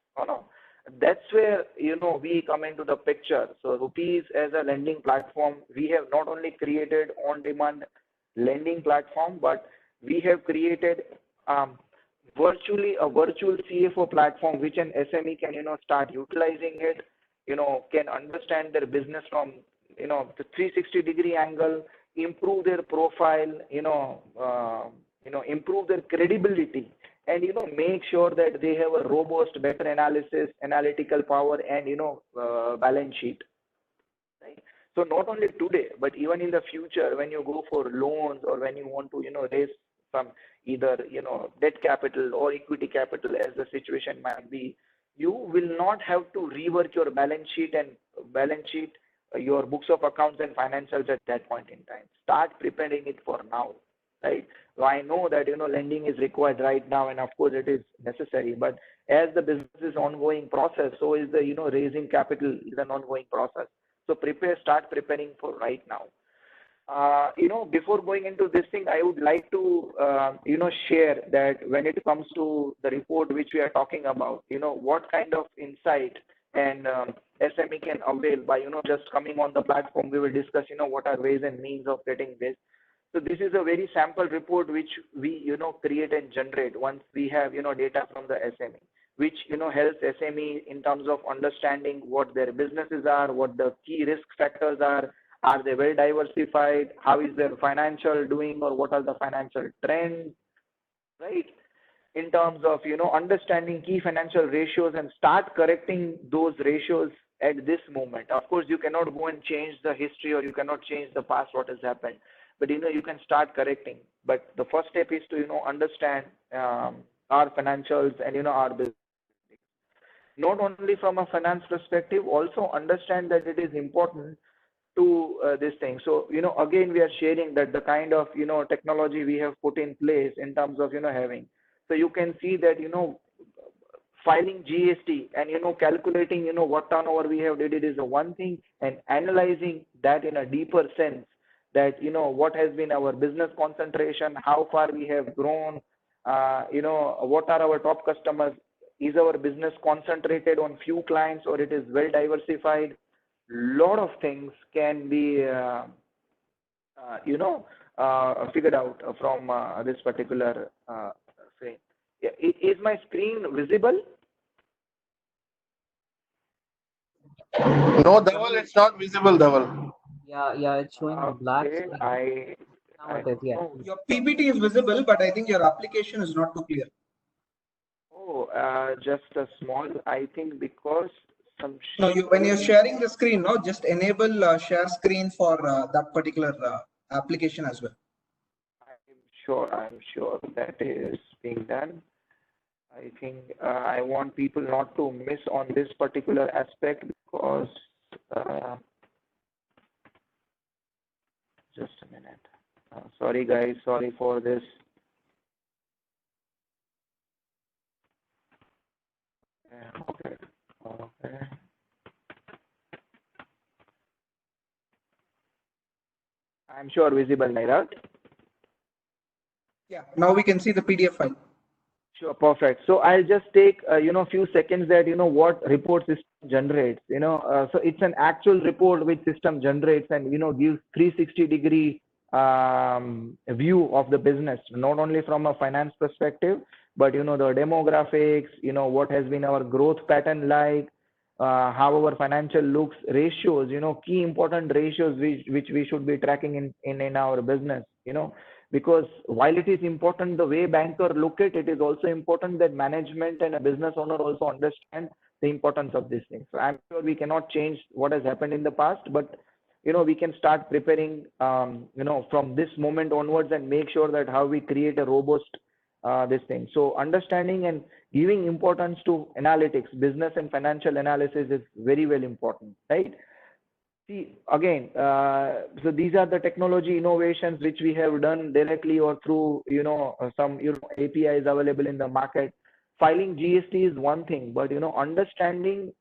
That's where we come into the picture. So Rupees as a lending platform, we have not only created on-demand lending platform, but we have created virtually a virtual CFO platform which an SME can start utilizing it, can understand their business from the 360-degree angle, improve their profile, improve their credibility, and make sure that they have a robust, better analysis, analytical power, and balance sheet. Right? So not only today, but even in the future, when you go for loans or when you want to raise some either debt capital or equity capital, as the situation might be, you will not have to rework your balance sheet your books of accounts and financials at that point in time. Start preparing it for now, right? So I know that lending is required right now, and of course it is necessary, but as the business is ongoing process, so is the raising capital is an ongoing process. So start preparing for right now. Before going into this thing, I would like to share that when it comes to the report which we are talking about, what kind of insight and SME can avail by just coming on the platform. We will discuss what are ways and means of getting this. So this is a very sample report which we create and generate once we have data from the SME, which helps SME in terms of understanding what their businesses are, what the key risk factors are they well diversified, how is their financial doing, or what are the financial trends, right? In terms of understanding key financial ratios and start correcting those ratios at this moment. Of course, you cannot go and change the history, or you cannot change the past what has happened, but you can start correcting. But the first step is to understand our financials and our business. Not only from a finance perspective, also understand that it is important to this thing. So again we are sharing that the kind of technology we have put in place in terms of having. So you can see that filing GST and calculating what turnover we have did, it is one thing, and analyzing that in a deeper sense, that what has been our business concentration, how far we have grown, what are our top customers, is our business concentrated on few clients or it is well diversified. Lot of things can be figured out from this particular screen. Yeah, is my screen visible? No, Dhaval, it's not visible, Dhaval. Yeah, it's showing a black Okay, screen. Now it is, yeah. Your PPT is visible, but I think your application is not too clear. Oh, just a small, I think because some. No, when you're sharing the screen, just enable share screen for that particular application as well. I'm sure that is being done. I think I want people not to miss on this particular aspect because just a minute. Sorry guys, sorry for this. Okay. Okay. I'm sure visible, Nairat. Yeah, now we can see the PDF file. Sure, perfect. So I'll just take few seconds that what report system generates. So it's an actual report which system generates and gives 360-degree view of the business, not only from a finance perspective, but the demographics, what has been our growth pattern like, how our financial looks, ratios, key important ratios which we should be tracking in our business, because while it is important the way banker look at it, is also important that management and a business owner also understand the importance of these things. So I'm sure we cannot change what has happened in the past, but we can start preparing from this moment onwards and make sure that how we create a robust this thing. So understanding and giving importance to analytics, business and financial analysis is very, very important, right? See, again, so these are the technology innovations which we have done directly or through, some, APIs available in the market. Filing GST is one thing, but, understanding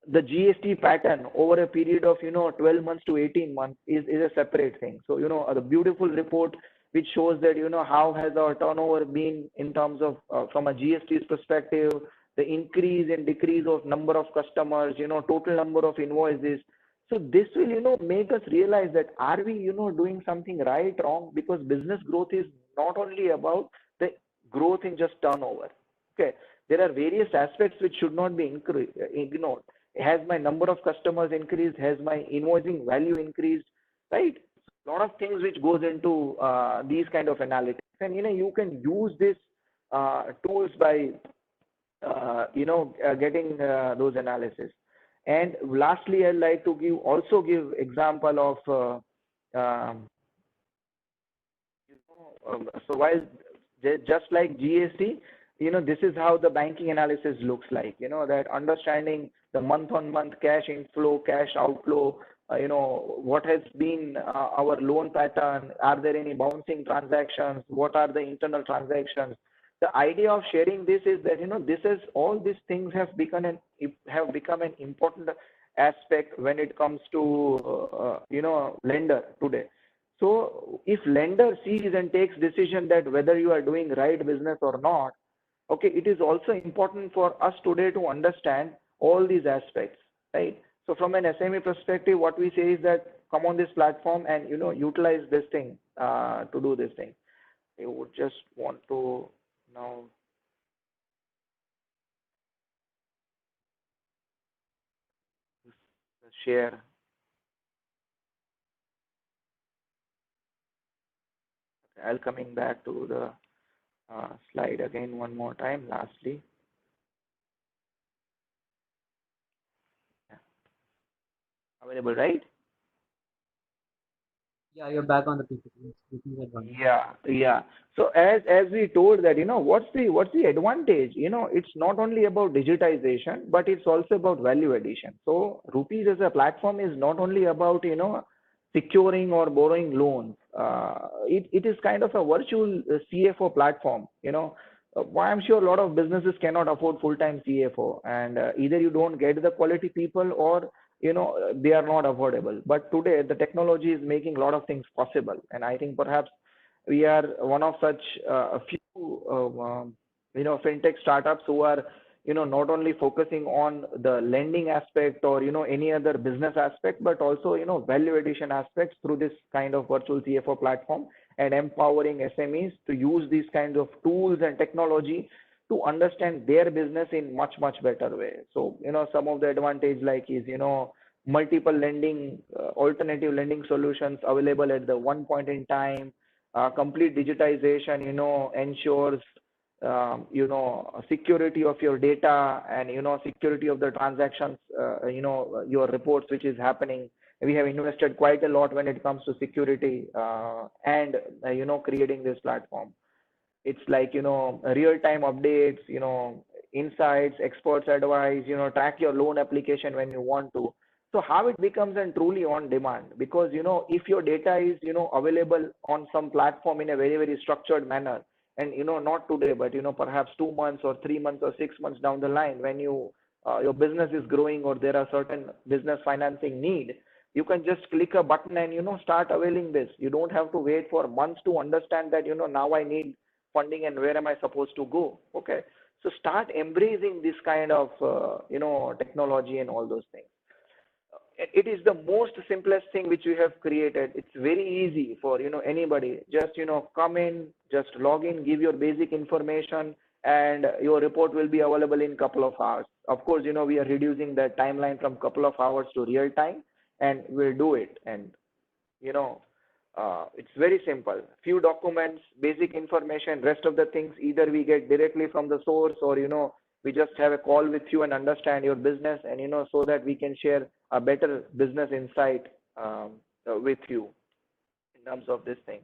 the GST pattern over a period of, 12 months to 18 months is a separate thing. So, the beautiful report which shows that, how has our turnover been in terms of, from a GST perspective, the increase and decrease of number of customers, total number of invoices. So this will, make us realize that are we, doing something right, wrong? Because business growth is not only about the growth in just turnover. Okay, there are various aspects which should not be ignored. Has my number of customers increased? Has my invoicing value increased? Right? A lot of things which goes into these kind of analytics, and you can use this tools by getting those analysis. And lastly, I'd like to give example of so while just like GST, this is how the banking analysis looks like. That understanding the month-on-month cash inflow, cash outflow. What has been our loan pattern? Are there any bouncing transactions? What are the internal transactions? The idea of sharing this is that all these things have become an important aspect when it comes to lender today. So if lender sees and takes decision that whether you are doing right business or not, okay, it is also important for us today to understand all these aspects, right? So from an SME perspective, what we say is that come on this platform and utilize this thing to do this thing. I would just want to now share. I'll coming back to the slide again one more time. Lastly, yeah. Available, right? Yeah, you're back on the PPT. Yeah. So as we told that, what's the advantage? It's not only about digitization, but it's also about value addition. So Rupees as a platform is not only about, securing or borrowing loans. It is kind of a virtual CFO platform. I'm sure a lot of businesses cannot afford full-time CFO, and either you don't get the quality people or they are not affordable. But today the technology is making a lot of things possible, and I think perhaps we are one of such a few fintech startups who are not only focusing on the lending aspect or any other business aspect, but also value addition aspects through this kind of virtual CFO platform, and empowering SMEs to use these kinds of tools and technology to understand their business in much better way. So some of the advantage like is multiple lending alternative lending solutions available at the one point in time. Complete digitization ensures security of your data and security of the transactions, your reports which is happening. we have invested quite a lot when it comes to security and creating this platform. It's like real-time updates, insights, experts advice, track your loan application when you want to. So how it becomes and truly on demand, because if your data is available on some platform in a very, very structured manner, and not today, but perhaps 2 months or 3 months or 6 months down the line, when your business is growing or there are certain business financing need, you can just click a button and start availing this. You don't have to wait for months to understand that now I need funding and where am I supposed to go. Okay, so start embracing this kind of technology and all those things. It is the most simplest thing which we have created. It's very easy for anybody. Just come in, just log in, give your basic information, and your report will be available in couple of hours. Of course, we are reducing the timeline from couple of hours to real time, and we'll do it. And it's very simple. Few documents, basic information, rest of the things either we get directly from the source, or we just have a call with you and understand your business, and so that we can share a better business insight with you in terms of this thing,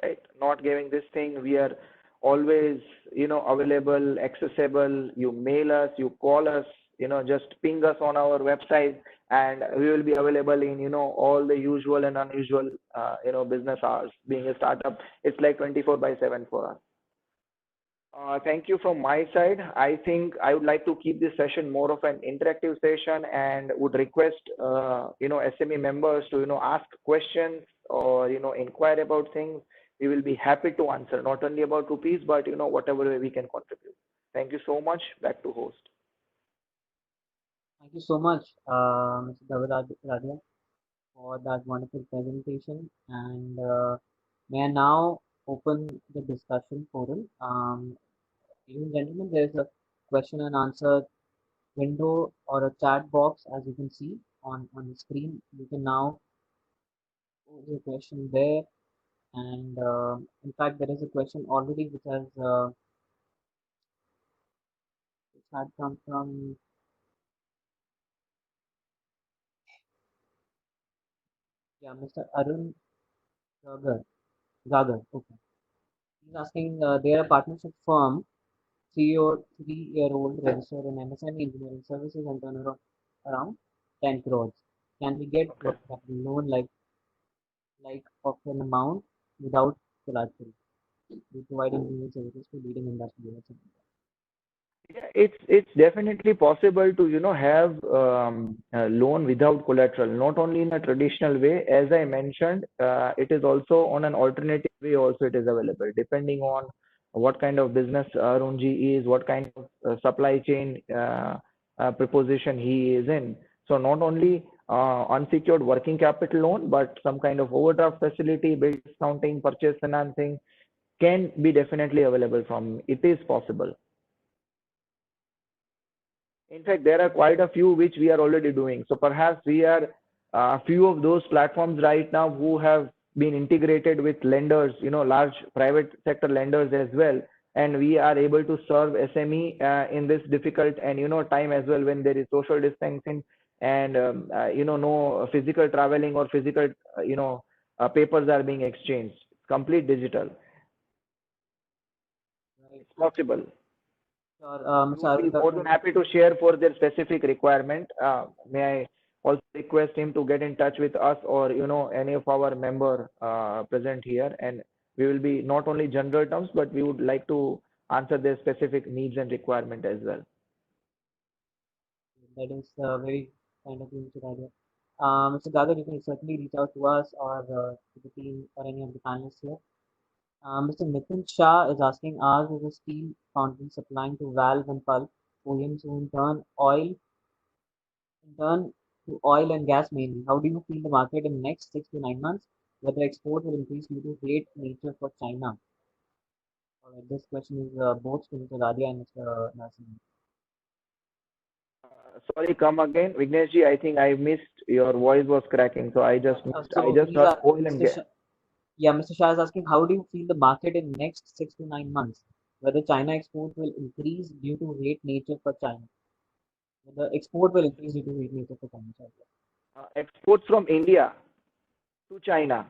right? Not giving this thing, we are always available, accessible. You mail us, you call us, just ping us on our website, and we will be available in all the usual and unusual business hours. Being a startup, it's like 24/7 for us. Thank you from my side. I think I would like to keep this session more of an interactive session, and would request SME members to ask questions or inquire about things. We will be happy to answer, not only about rupees, but whatever way we can contribute. Thank you so much. Back to host. Thank you so much, Mr. David, for that wonderful presentation. And may I now open the discussion forum. Ladies and gentlemen, there's a question and answer window or a chat box, as you can see on the screen. You can now pose your question there. And in fact, there is a question already which had come from Mr. Arun Gagar. Okay. He's asking, they're a partnership firm, 3-year-old registered in MSME engineering services and turn around 10 crores. Can we get Okay. a loan like of an amount without collateral? We're providing engineering services to leading industry units. Yeah, it's definitely possible to have a loan without collateral, not only in a traditional way. As I mentioned, it is also on an alternative way. Also, it is available depending on what kind of business Arunji is, what kind of supply chain preposition he is in. So not only unsecured working capital loan, but some kind of overdraft facility, bill discounting, purchase financing can be definitely available from. It is possible. In fact, there are quite a few which we are already doing. So perhaps we are a few of those platforms right now who have been integrated with lenders, large private sector lenders as well. And we are able to serve SME in this difficult and, time as well, when there is social distancing and, no physical traveling or physical, papers are being exchanged. It's complete digital. Right. It's possible. Sure, Mr. We'll be Arun more than happy to share for their specific requirement. May I also request him to get in touch with us or any of our member present here, and we will be not only general terms, but we would like to answer their specific needs and requirement as well. That is very kind of you, Mr. Gagar. Mr. Gagar, you can certainly reach out to us or to the team or any of the panelists here. Mr. Nitin Shah is asking, ours is a steel foundry supplying to valve and pulp OEMs who in turn to oil and gas mainly. How do you feel the market in the next 6 to 9 months? Whether export will increase due to great nature for China? This question is both to Mr. Radia and Mr. Nasim. Sorry, come again, Vigneshji. I think I missed. Your voice was cracking, so I just missed. So I just he's heard a- oil and Mr. gas. Shah, yeah, Mr. Shah is asking, how do you feel the market in next 6 to 9 months? Whether China export will increase due to rate nature for China? Whether export will increase due to rate nature for China? Sorry. Exports from India to China.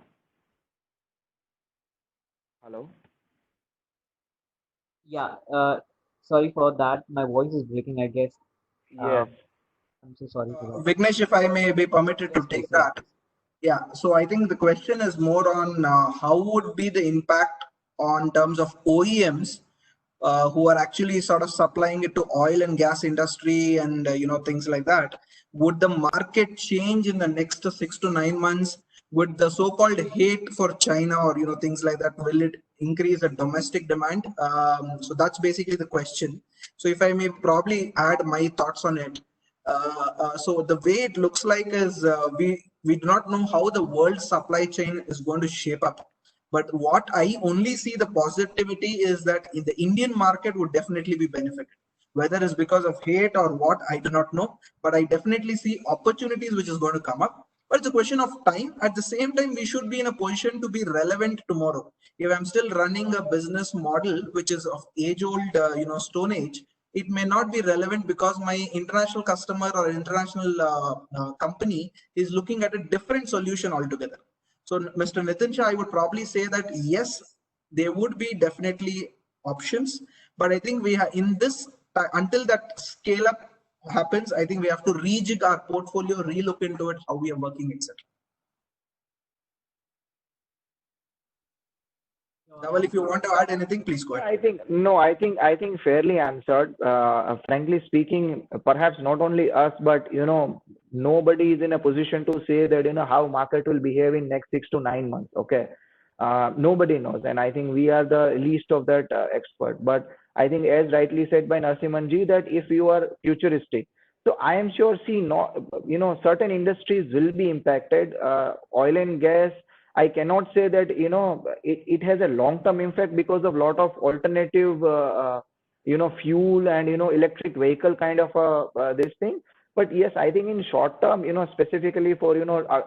Hello. Yeah, sorry for that. My voice is breaking, I guess. Yes. I'm so sorry for that. Vignesh, if I may be permitted to Yes, please. take that. Yeah, so I think the question is more on how would be the impact on terms of OEMs who are actually sort of supplying it to oil and gas industry and things like that. Would the market change in the next 6 to 9 months? Would the so-called hate for China or things like that, will it increase the domestic demand? So that's basically the question. So if I may probably add my thoughts on it. So the way it looks like is we do not know how the world supply chain is going to shape up. But what I only see the positivity is that in the Indian market would definitely be benefited. Whether it's because of hate or what, I do not know. But I definitely see opportunities which is going to come up. But it's a question of time. At the same time, we should be in a position to be relevant tomorrow. If I'm still running a business model which is of age-old, stone age, it may not be relevant because my international customer or international company is looking at a different solution altogether. So, Mr. Nitin Shah, I would probably say that yes, there would be definitely options, but I think we are in this until that scale up happens. I think we have to rejig our portfolio, relook into it, how we are working, etc. Dhaval, if you want to add anything, please go ahead. I think no. I think fairly answered. Frankly speaking, perhaps not only us, but nobody is in a position to say that how market will behave in next 6 to 9 months. Okay, nobody knows, and I think we are the least of that expert. But I think, as rightly said by Narasimhan, that if you are futuristic, so I am sure. See, certain industries will be impacted. Oil and gas. I cannot say that it has a long-term impact because of lot of alternative fuel and electric vehicle kind of this thing. But yes, I think in short term, specifically for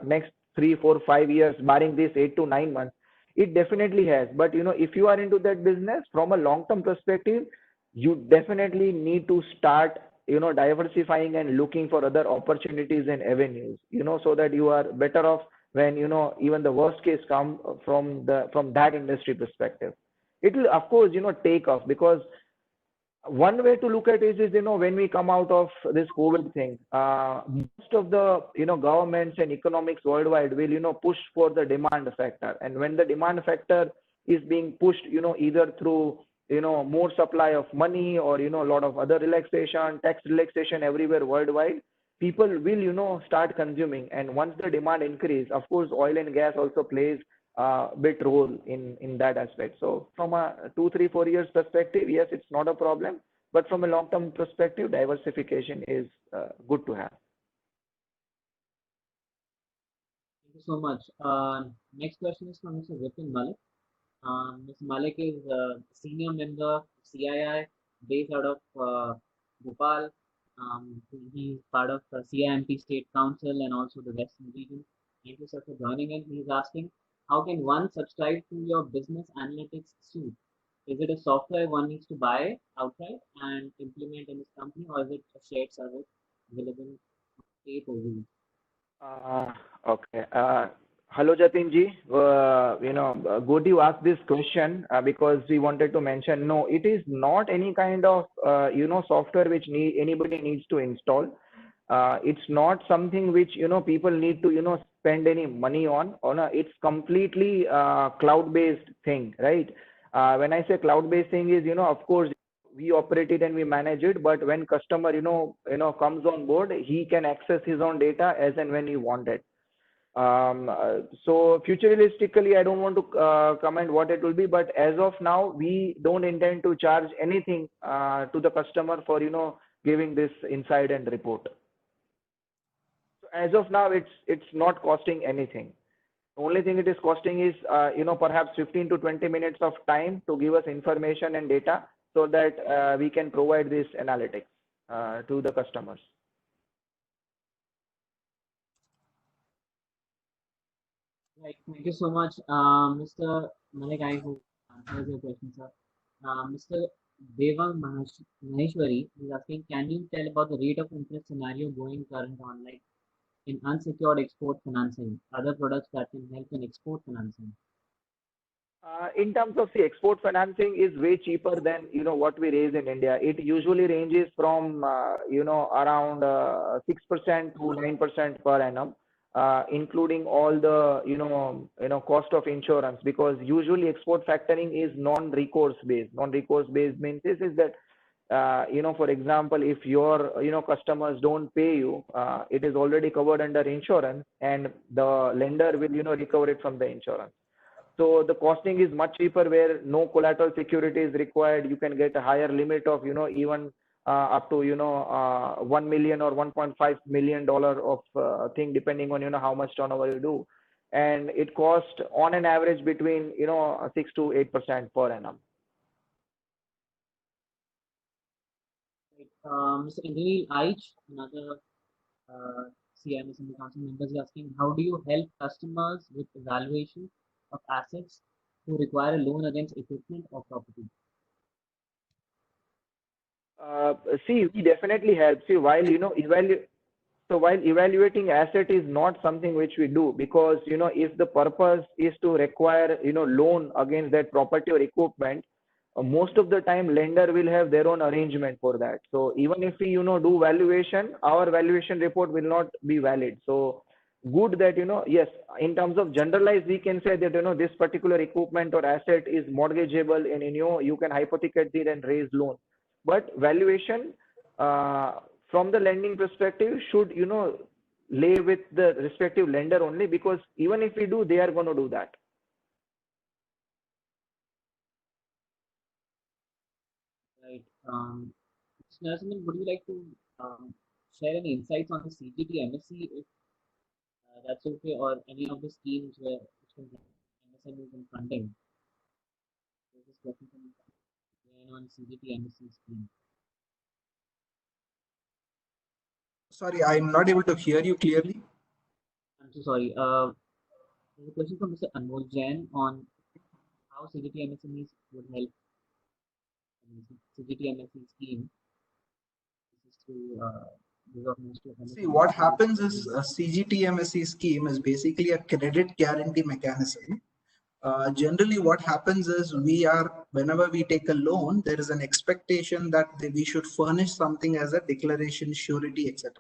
next 3, 4, 5 years, barring this 8 to 9 months, it definitely has. But if you are into that business from a long-term perspective, you definitely need to start diversifying and looking for other opportunities and avenues, so that you are better off when even the worst case come from that industry perspective. It will of course take off, because one way to look at it is when we come out of this COVID thing, most of the governments and economics worldwide will push for the demand factor, and when the demand factor is being pushed either through more supply of money or a lot of other relaxation, tax relaxation everywhere worldwide, people will start consuming. And once the demand increase, of course oil and gas also plays a bit role in that aspect. So from a 2, 3, 4 years perspective, yes, it's not a problem, but from a long term perspective, diversification is good to have. Thank you so much. Next question is from Mr. Vipin Malik. Mr. Malik is senior member CII based out of Bhopal. He's part of CIMT State Council and also the Western region. Thank you, sir, for joining in. He's asking, how can one subscribe to your business analytics suite? Is it a software one needs to buy outright and implement in his company, or is it a shared service available pay per week? Okay. Hello, Jatin ji. Good you asked this question because we wanted to mention, no, it is not any kind of, software which anybody needs to install. It's not something which, people need to, spend any money on. It's completely cloud-based thing, right? When I say cloud-based thing is, of course, we operate it and we manage it, but when customer, comes on board, he can access his own data as and when he wanted. So futuristically, I don't want to comment what it will be, but as of now, we don't intend to charge anything to the customer for giving this insight and report. So as of now, it's not costing anything. The only thing it is costing is perhaps 15 to 20 minutes of time to give us information and data so that we can provide this analytics to the customers. Right. Thank you so much, Mr. Malik. I hope answers your question, sir. Mr. Devang Maheshwari is asking, can you tell about the rate of interest scenario going current on, like in unsecured export financing, other products that can help in export financing? In terms of the export financing is way cheaper than what we raise in India. It usually ranges from around 6% to 9% per annum, including all the cost of insurance, because usually export factoring is non-recourse based. Non-recourse based means this is that for example, if your customers don't pay you, it is already covered under insurance, and the lender will recover it from the insurance. So the costing is much cheaper, where no collateral security is required. You can get a higher limit of even up to 1 million or 1.5 million dollar of thing, depending on how much turnover you do, and it costs on an average between 6 to 8% per annum. Mr. Indranil Aich, another CIMS and council members, is asking, how do you help customers with evaluation of assets who require a loan against equipment or property? See, we definitely help. See, while evaluating asset is not something which we do, because if the purpose is to require loan against that property or equipment, most of the time lender will have their own arrangement for that. So even if we do valuation, our valuation report will not be valid. So good that yes, in terms of generalized, we can say that this particular equipment or asset is mortgageable, and you can hypothecate it and raise loan. But valuation from the lending perspective should lay with the respective lender only, because even if we do, they are going to do that. Right. Mr. Narasimhan, would you like to share any insights on the CGT MSC, if that's okay, or any of the schemes which can help MSMEs in funding? There's this question from Jane on CGT MSC scheme. Sorry, I'm not able to hear you clearly. I'm so sorry. There's a question from Mr. Anmol Jain on how CGT MSMEs would help CGT MSC scheme. This is through See, what happens is a CGTMSE scheme is basically a credit guarantee mechanism. Generally, what happens is whenever we take a loan, there is an expectation that we should furnish something as a declaration, surety, etc.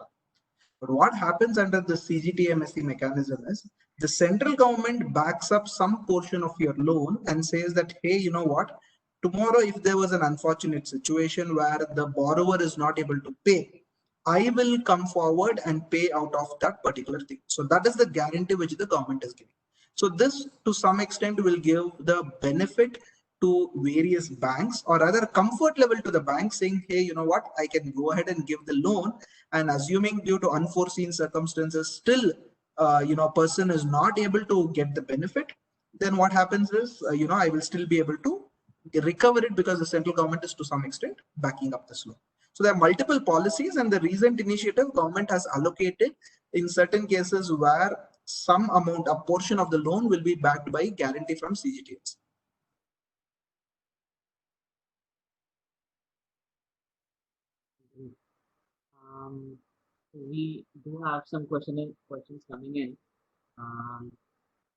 But what happens under the CGTMSE mechanism is the central government backs up some portion of your loan and says that, hey, you know what? Tomorrow, if there was an unfortunate situation where the borrower is not able to pay, I will come forward and pay out of that particular thing. So that is the guarantee which the government is giving. So this, to some extent, will give the benefit to various banks, or rather comfort level to the bank, saying, hey, you know what, I can go ahead and give the loan, and assuming due to unforeseen circumstances still person is not able to get the benefit, then what happens is I will still be able to recover it, because the central government is to some extent backing up this loan. So there are multiple policies, and the recent initiative government has allocated in certain cases where some amount, a portion of the loan will be backed by guarantee from CGTMSE. We do have some questions coming in.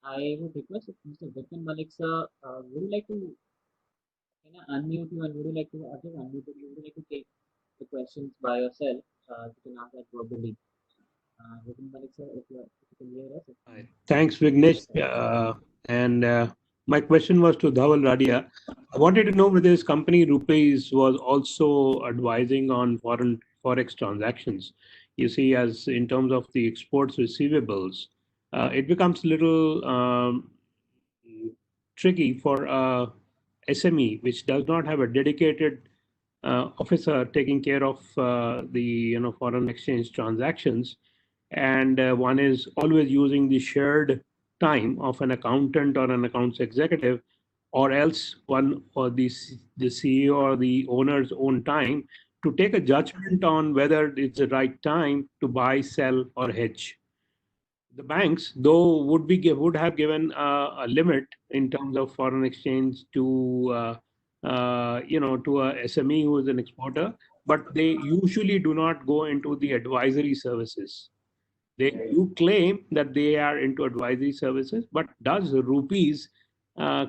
I would request if Mr. Vikram Malik sir, would you like to unmute you, and would you like to just unmute you? Would you like to take the questions by yourself? You can ask that verbally. Vikram Malik sir, if you can hear us. Hi. Thanks, Vignesh. My question was to Dhaval Radia. I wanted to know whether this company Rupees was also advising on foreign forex transactions. You see, as in terms of the exports receivables, it becomes a little tricky for SME, which does not have a dedicated officer taking care of the foreign exchange transactions, and one is always using the shared time of an accountant or an accounts executive, or else one or the CEO or the owner's own time to take a judgment on whether it's the right time to buy, sell, or hedge. The banks, though, would have given a limit in terms of foreign exchange to to a SME who is an exporter, but they usually do not go into the advisory services. They do claim that they are into advisory services, but does rupees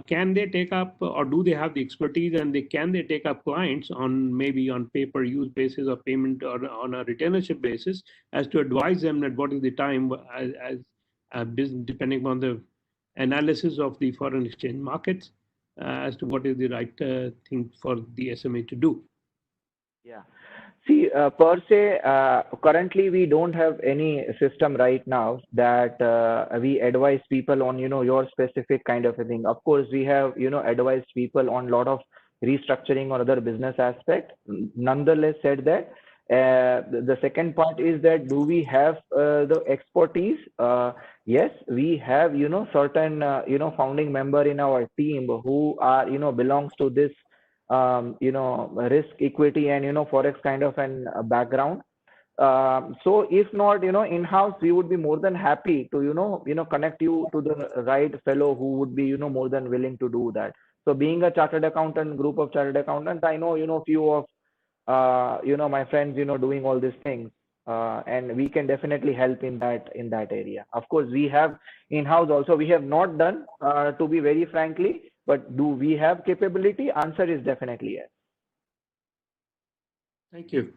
can they take up, or do they have the expertise, and can they take up clients on maybe on pay-per-use basis or payment or on a retainership basis, as to advise them that what is the time as business, depending on the analysis of the foreign exchange markets, as to what is the right thing for the SMA to do. Yeah. See, per se, currently we don't have any system right now that we advise people on, your specific kind of a thing. Of course, we have, advised people on a lot of restructuring or other business aspect. Nonetheless, said that the second part is that do we have the expertise? Yes, we have, certain, founding member in our team who are, belongs to this risk, equity, and forex kind of an background. So if not, in-house, we would be more than happy to connect you to the right fellow who would be more than willing to do that. So being a chartered accountant, group of chartered accountants, I know few of my friends doing all these things, and we can definitely help in that area. Of course, we have in-house also. We have not done, to be very frankly. But do we have capability? Answer is definitely yes. Thank you.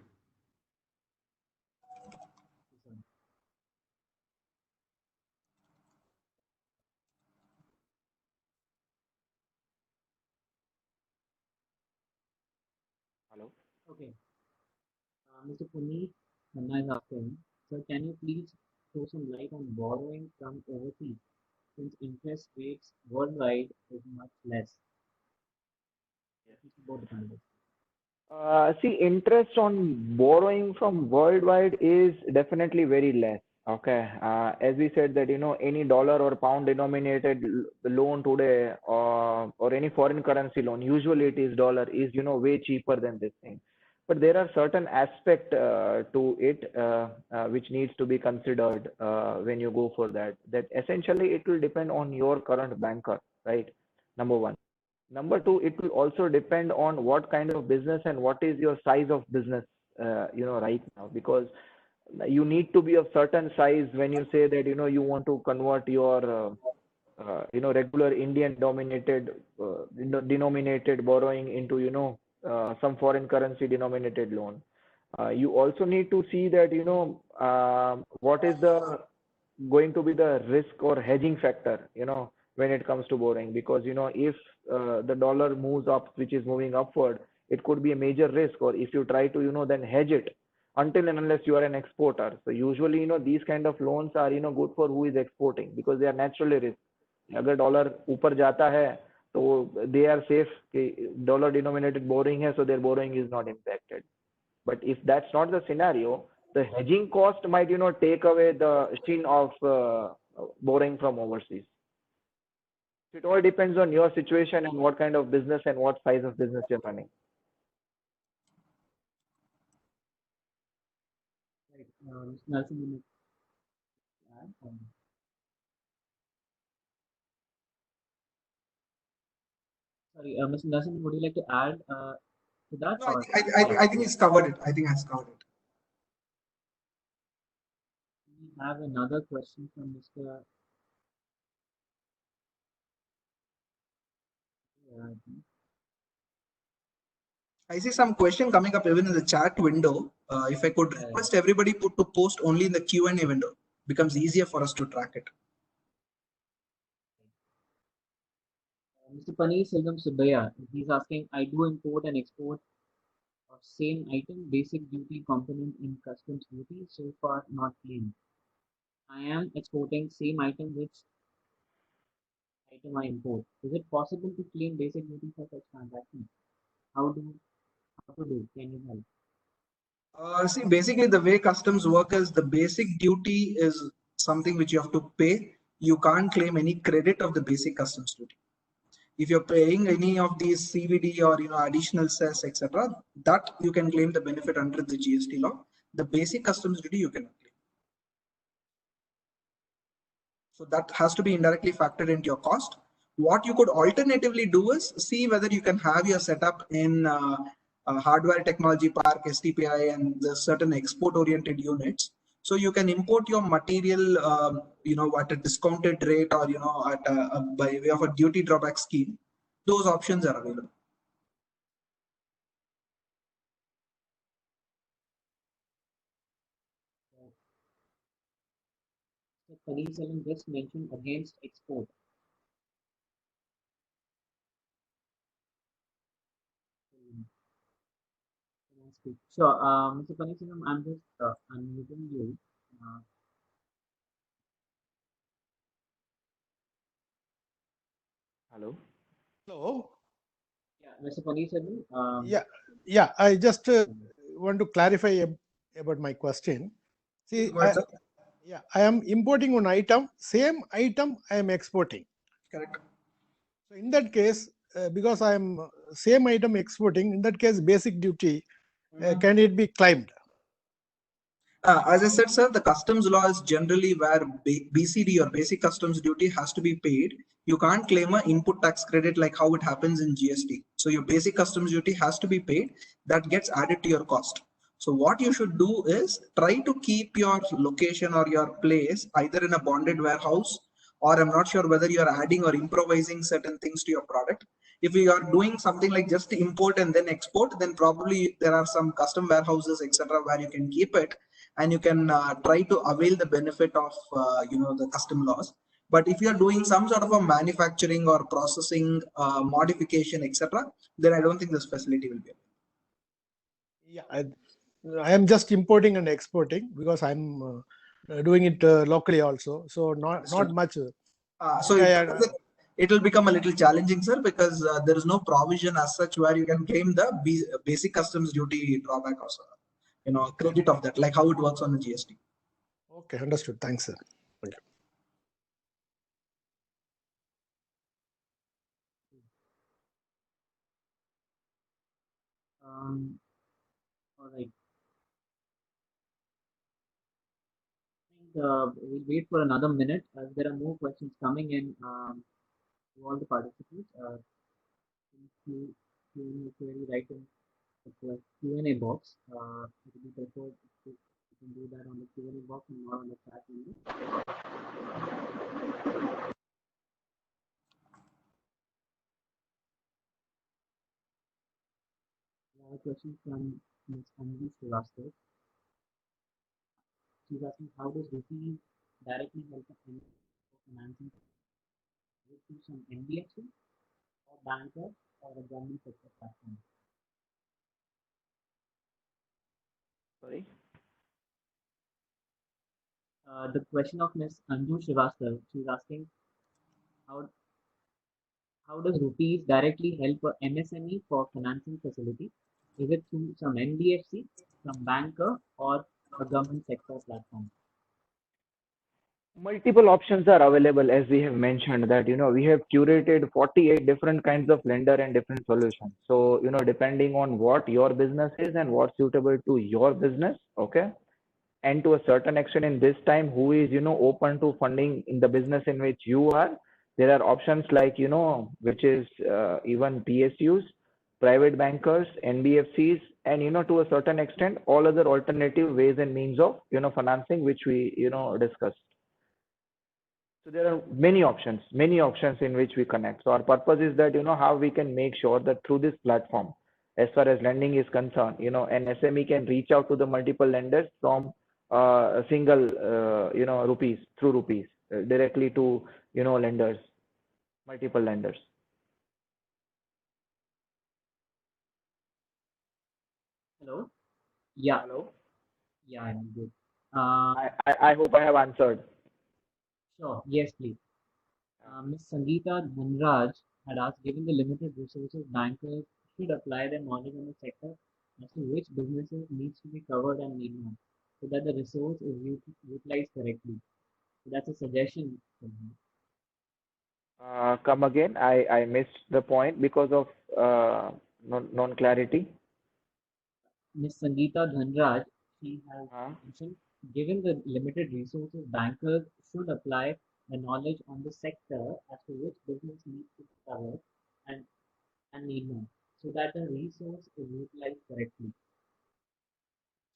Hello. Okay. Mr. Puneet Khanna is asking, sir, can you please throw some light on borrowing from overseas, since interest rates worldwide is much less? Both the candidates. See, interest on borrowing from worldwide is definitely very less. Okay. As we said that, any dollar or pound denominated loan today, or any foreign currency loan, usually it is dollar, is, way cheaper than this thing. But there are certain aspect to it which needs to be considered when you go for that. That essentially it will depend on your current banker, right? Number one. Number two, it will also depend on what kind of business and what is your size of business, right now, because you need to be of certain size when you say that, you want to convert your, regular Indian denominated borrowing into, some foreign currency denominated loan. You also need to see that, what is the going to be the risk or hedging factor, when it comes to borrowing, because if the dollar moves up, which is moving upward, it could be a major risk. Or if you try to then hedge it until and unless you are an exporter. So usually these kind of loans are good for who is exporting, because they are naturally risk. अगर dollar ऊपर जाता है तो they are safe कि dollar denominated borrowing है, so their borrowing is not impacted. But if that's not the scenario, the hedging cost might take away the sheen of borrowing from overseas. It all depends on your situation and what kind of business and what size of business you're running. Right. Nelson, you may add, sorry, Mr. Nelson, would you like to add to that? No, Or I think it's covered it. I think it's covered it. we have another question from Mr. Yeah, I think. I see some question coming up even in the chat window. If I could request everybody to post only in the Q&A window, becomes easier for us to track it. Mr. Paneer Selvam Subbaya, he's asking, I do import and export of same item, basic duty component in customs duty, so far not claimed. I am exporting same item, which item I import. Is it possible to claim basic duty for such transactions? How to do? Can you help? See, basically the way customs work is the basic duty is something which you have to pay. You can't claim any credit of the basic customs duty. If you're paying any of these CVD or additional cess, etc., that you can claim the benefit under the GST law. The basic customs duty you cannot claim. So that has to be indirectly factored into your cost. What you could alternatively do is see whether you can have your setup in Hardware Technology Park, STPI, and the certain export-oriented units So you can import your material, at a discounted rate, or at by way of a duty drawback scheme. Those options are available. So Paneerselvam just mentioned against export. Sure, Mr. Paneerselvam, I'm just unmuting you. Uh, Hello. Hello. yeah, Mr. Paneerselvam, Yeah. I just want to clarify about my question. See, Go ahead, sir. I am importing one item, same item I am exporting. Correct. So in that case, because I am same item exporting, in that case, basic duty, can it be claimed? As I said, sir, the customs law is generally where BCD or basic customs duty has to be paid. You can't claim an input tax credit like how it happens in GST. So your basic customs duty has to be paid. That gets added to your cost. So what you should do is try to keep your location or your place either in a bonded warehouse, or I'm not sure whether you're adding or improvising certain things to your product. If you are doing something like just import and then export, then probably there are some custom warehouses, etc., where you can keep it and you can try to avail the benefit of the custom laws. But if you are doing some sort of a manufacturing or processing modification, etc., then I don't think this facility will be available. Yeah, I am just importing and exporting because I'm doing it locally also. So not much. So it will become a little challenging, sir, because there is no provision as such where you can claim the basic customs duty drawback or so, credit of that, like how it works on the GST. Okay, understood. Thanks, sir. Thank you. all right. We'll wait for another minute as there are more questions coming in to all the participants. If you query right in the Q&A box, it will be preferred if you can do that on the Q&A box and not on the chat window. We have a question from Ms. Anvi Srivastava. She's asking, how does rupees directly help us in financing through some NBFC or banker or a government sector platform? Sorry. The question of Ms. Anju Srivastava, she's asking, how how does rupees directly help a MSME for financing facility? Is it through some NBFC, some banker, or a government sector platform? Multiple options are available, as we have mentioned that we have curated 48 different kinds of lender and different solutions. So depending on what your business is and what's suitable to your business, okay, and to a certain extent in this time, who is open to funding in the business in which you are. There are options like which is even PSUs, private bankers, NBFCs, and to a certain extent all other alternative ways and means of financing which we discussed. So there are many options in which we connect. So our purpose is that how we can make sure that through this platform, as far as lending is concerned, an SME can reach out to the multiple lenders from a single rupees through rupees directly to lenders, multiple lenders. Hello? Yeah, Hello. yeah, I'm good. I hope I have answered. Sure, yes, please. Ms. Sangeeta Dhanraj had asked, given the limited resources, bankers should apply their knowledge on the sector as to which businesses needs to be covered and need not, so that the resource is utilized correctly. So that's a suggestion from me. Come again. I missed the point because of non-clarity. Ms. Sangeeta Dhanraj, she has Uh, mentioned, given the limited resources, bankers should apply the knowledge on the sector as to which business needs to be covered and, and need not, so that the resource is utilized correctly.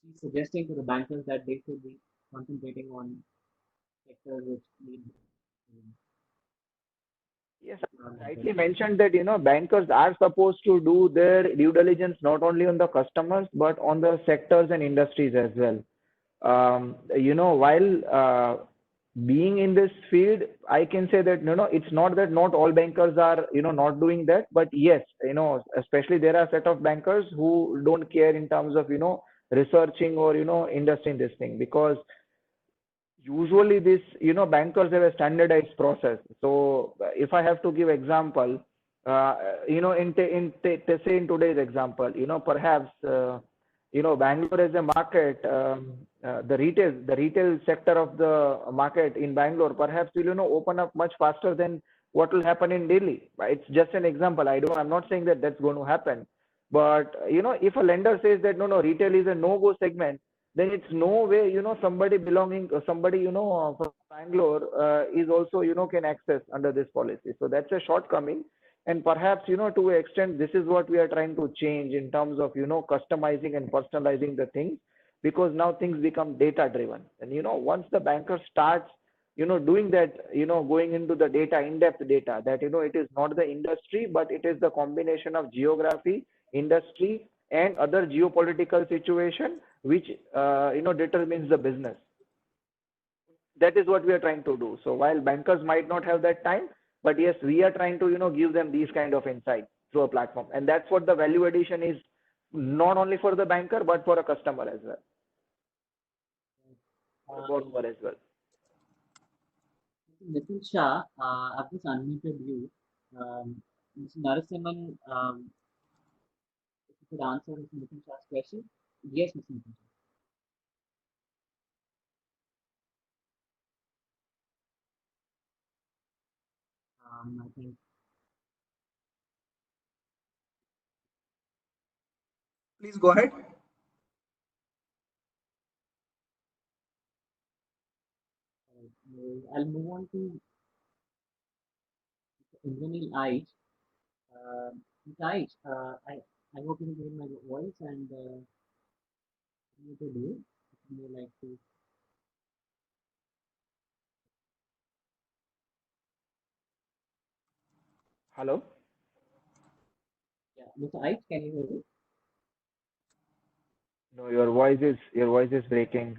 She's suggesting to the bankers that they should be concentrating on sectors which need. Yes, rightly mentioned that bankers are supposed to do their due diligence not only on the customers but on the sectors and industries as well. While being in this field, I can say that it's not that not all bankers are not doing that, but yes, especially there are a set of bankers who don't care in terms of researching or investing this thing, because usually this bankers have a standardized process. So if I have to give example, say in today's example, perhaps Bangalore as a market, the retail sector of the market in Bangalore perhaps will open up much faster than what will happen in Delhi. It's just an example. I'm not saying that that's going to happen, but if a lender says that no, retail is a no-go segment, then it's no way somebody belonging, somebody from Bangalore is also can access under this policy. So that's a shortcoming. And perhaps to an extent this is what we are trying to change in terms of customizing and personalizing the things, because now things become data driven. And once the banker starts doing that, going into the data, in-depth data, that it is not the industry but it is the combination of geography, industry and other geopolitical situation which determines the business. That is what we are trying to do. So while bankers might not have that time, but yes, we are trying to give them these kind of insights through a platform, and that's what the value addition is, not only for the banker but for a customer as well, or borrower as well. Nitin Shah, I've just unmuted you. Mr. Narasimhan, if you could answer Mr. Nitin Shah's question. Yes, Mr. Nitin Shah. I think Please go ahead. I'll move on to Indranil Aish. Aish, I hope you hear my voice and you to do. If you like to. Hello. Yeah, Mr. Aish, can you hear me? No, your voice is breaking.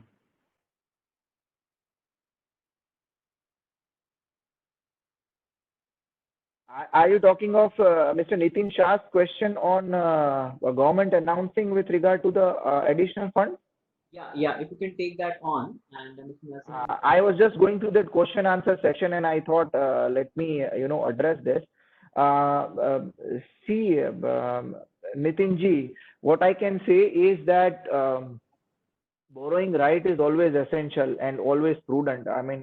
Are you talking of Mr. Nitin Shah's question on government announcing with regard to the additional fund? Yeah. If you can take that on, and Mr. Narasimhan. I was just going through that question answer section, and I thought let me address this. See, Nitin ji, what I can say is that borrowing right is always essential and always prudent. I mean,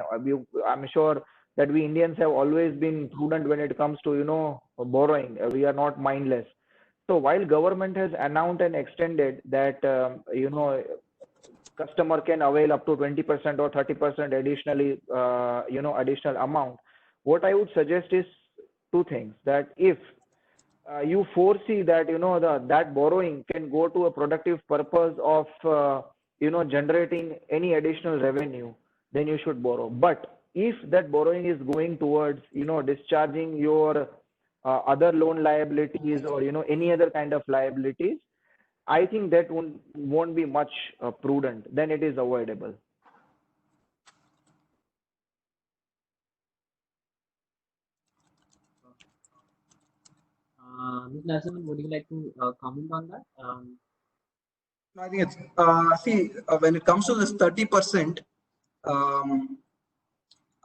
I'm sure that we Indians have always been prudent when it comes to borrowing. We are not mindless. So while government has announced and extended that customer can avail up to 20% or 30% additionally additional amount, what I would suggest is two things. That if you foresee that that borrowing can go to a productive purpose of generating any additional revenue, then you should borrow. But if that borrowing is going towards discharging your other loan liabilities or any other kind of liabilities, I think that won't be much prudent. Then it is avoidable. Mr. Narasimhan, would you like to comment on that? I think it's when it comes to this 30%,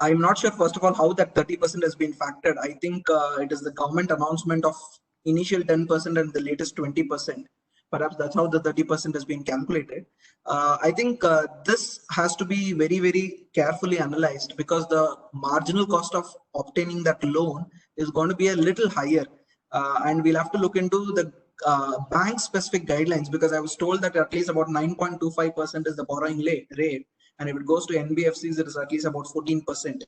I'm not sure, first of all, how that 30% has been factored. I think it is the government announcement of initial 10% and the latest 20%. Perhaps that's how the 30% has been calculated. I think this has to be very, very carefully analyzed, because the marginal cost of obtaining that loan is going to be a little higher. And we'll have to look into the bank specific guidelines, because I was told that at least about 9.25% is the borrowing rate. And if it goes to NBFCs, it is at least about 14%.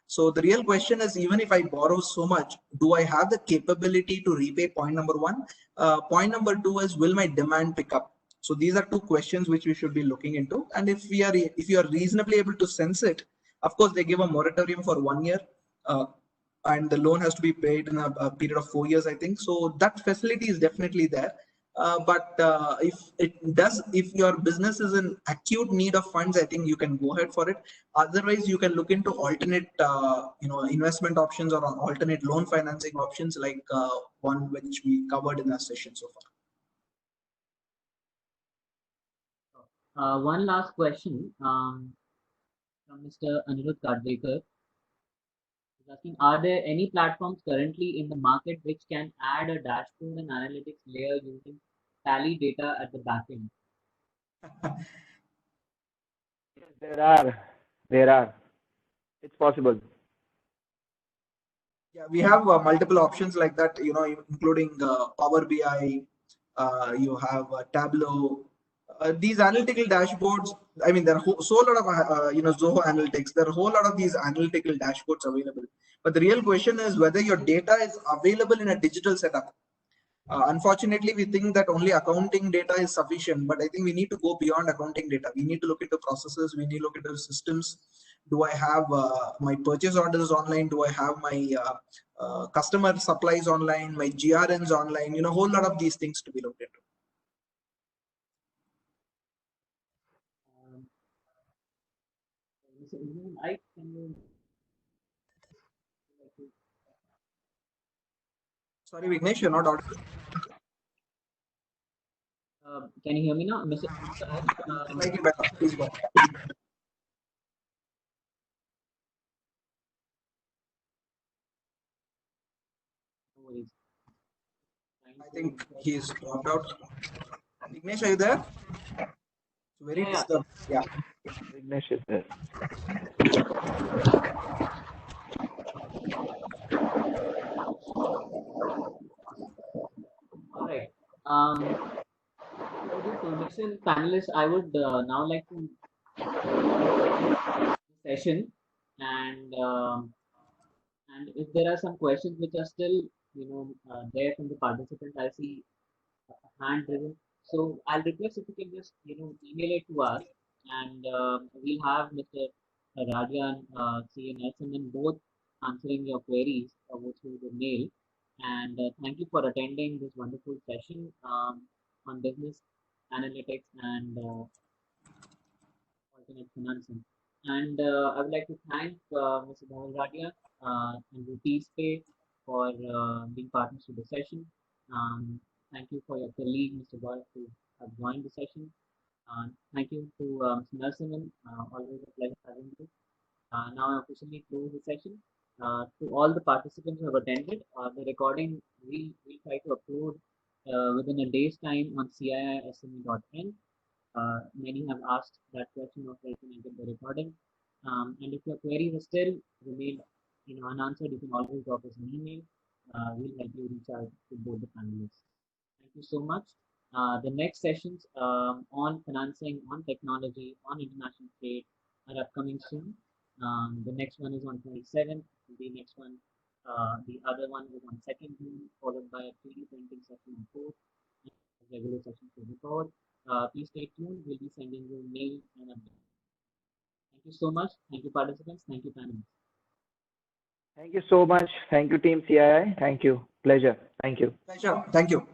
So the real question is, even if I borrow so much, do I have the capability to repay? Point number one. Point number two is, will my demand pick up? So these are two questions which we should be looking into. And if you are reasonably able to sense it, of course they give a moratorium for 1 year, and the loan has to be paid in a period of 4 years, I think. So that facility is definitely there. But if your business is in acute need of funds, I think you can go ahead for it. Otherwise, you can look into alternate, investment options or alternate loan financing options, like one which we covered in our session so far. One last question from Mr. Anirudh Kadvekar. He's asking, are there any platforms currently in the market which can add a dashboard and analytics layer using Tally data at the back end? There are. It's possible. Yeah, we have multiple options like that, including Power BI. You have Tableau. These analytical dashboards. I mean, there are so lot of Zoho Analytics. There are a whole lot of these analytical dashboards available. But the real question is whether your data is available in a digital setup. Unfortunately, we think that only accounting data is sufficient, but I think we need to go beyond accounting data. We need to look into processes. We need to look into systems. Do I have my purchase orders online? Do I have my customer supplies online? My GRNs online? A whole lot of these things to be looked into. Sorry, Vignesh, you're not audible. Can you hear me now? Slightly better. Please go. I think he's dropped out. Vignesh, are you there? Very disturbed. Yeah. Vignesh is there. All right. With this permission, panelists, I would now like to session, and if there are some questions which are still there from the participants, I see hand driven. So I'll request if you can just email it to us, and we'll have Mr. Radia and CA Nelson both answering your queries through the mail. And thank you for attending this wonderful session on business analytics and alternate financing. And I would like to thank Mr. Dhaval Radia and Rupees Pay for being partners to the session. Thank you for your colleague, Mr. Boy, who have joined the session. Thank you to Mr. Narasimhan. Always a pleasure having you. Now I officially close the session. To all the participants who have attended, the recording we'll try to upload within a day's time on ciisme.in. Many have asked that question of where can I get the recording. And if your queries are still remain unanswered, you can always drop us an email. We'll help you reach out to both the panelists. Thank you so much. The next sessions on financing, on technology, on international trade are upcoming soon. The next one is on 27th. The next one, the other one is on 2nd June, followed by a 3D printing session on 4th. Regular sessions will be forward. Please stay tuned. We'll be sending you mail and updates. Thank you so much. Thank you, participants. Thank you, panelists. Thank you so much. Thank you, Team CII. Thank you. Pleasure. Thank you. Pleasure. Thank you.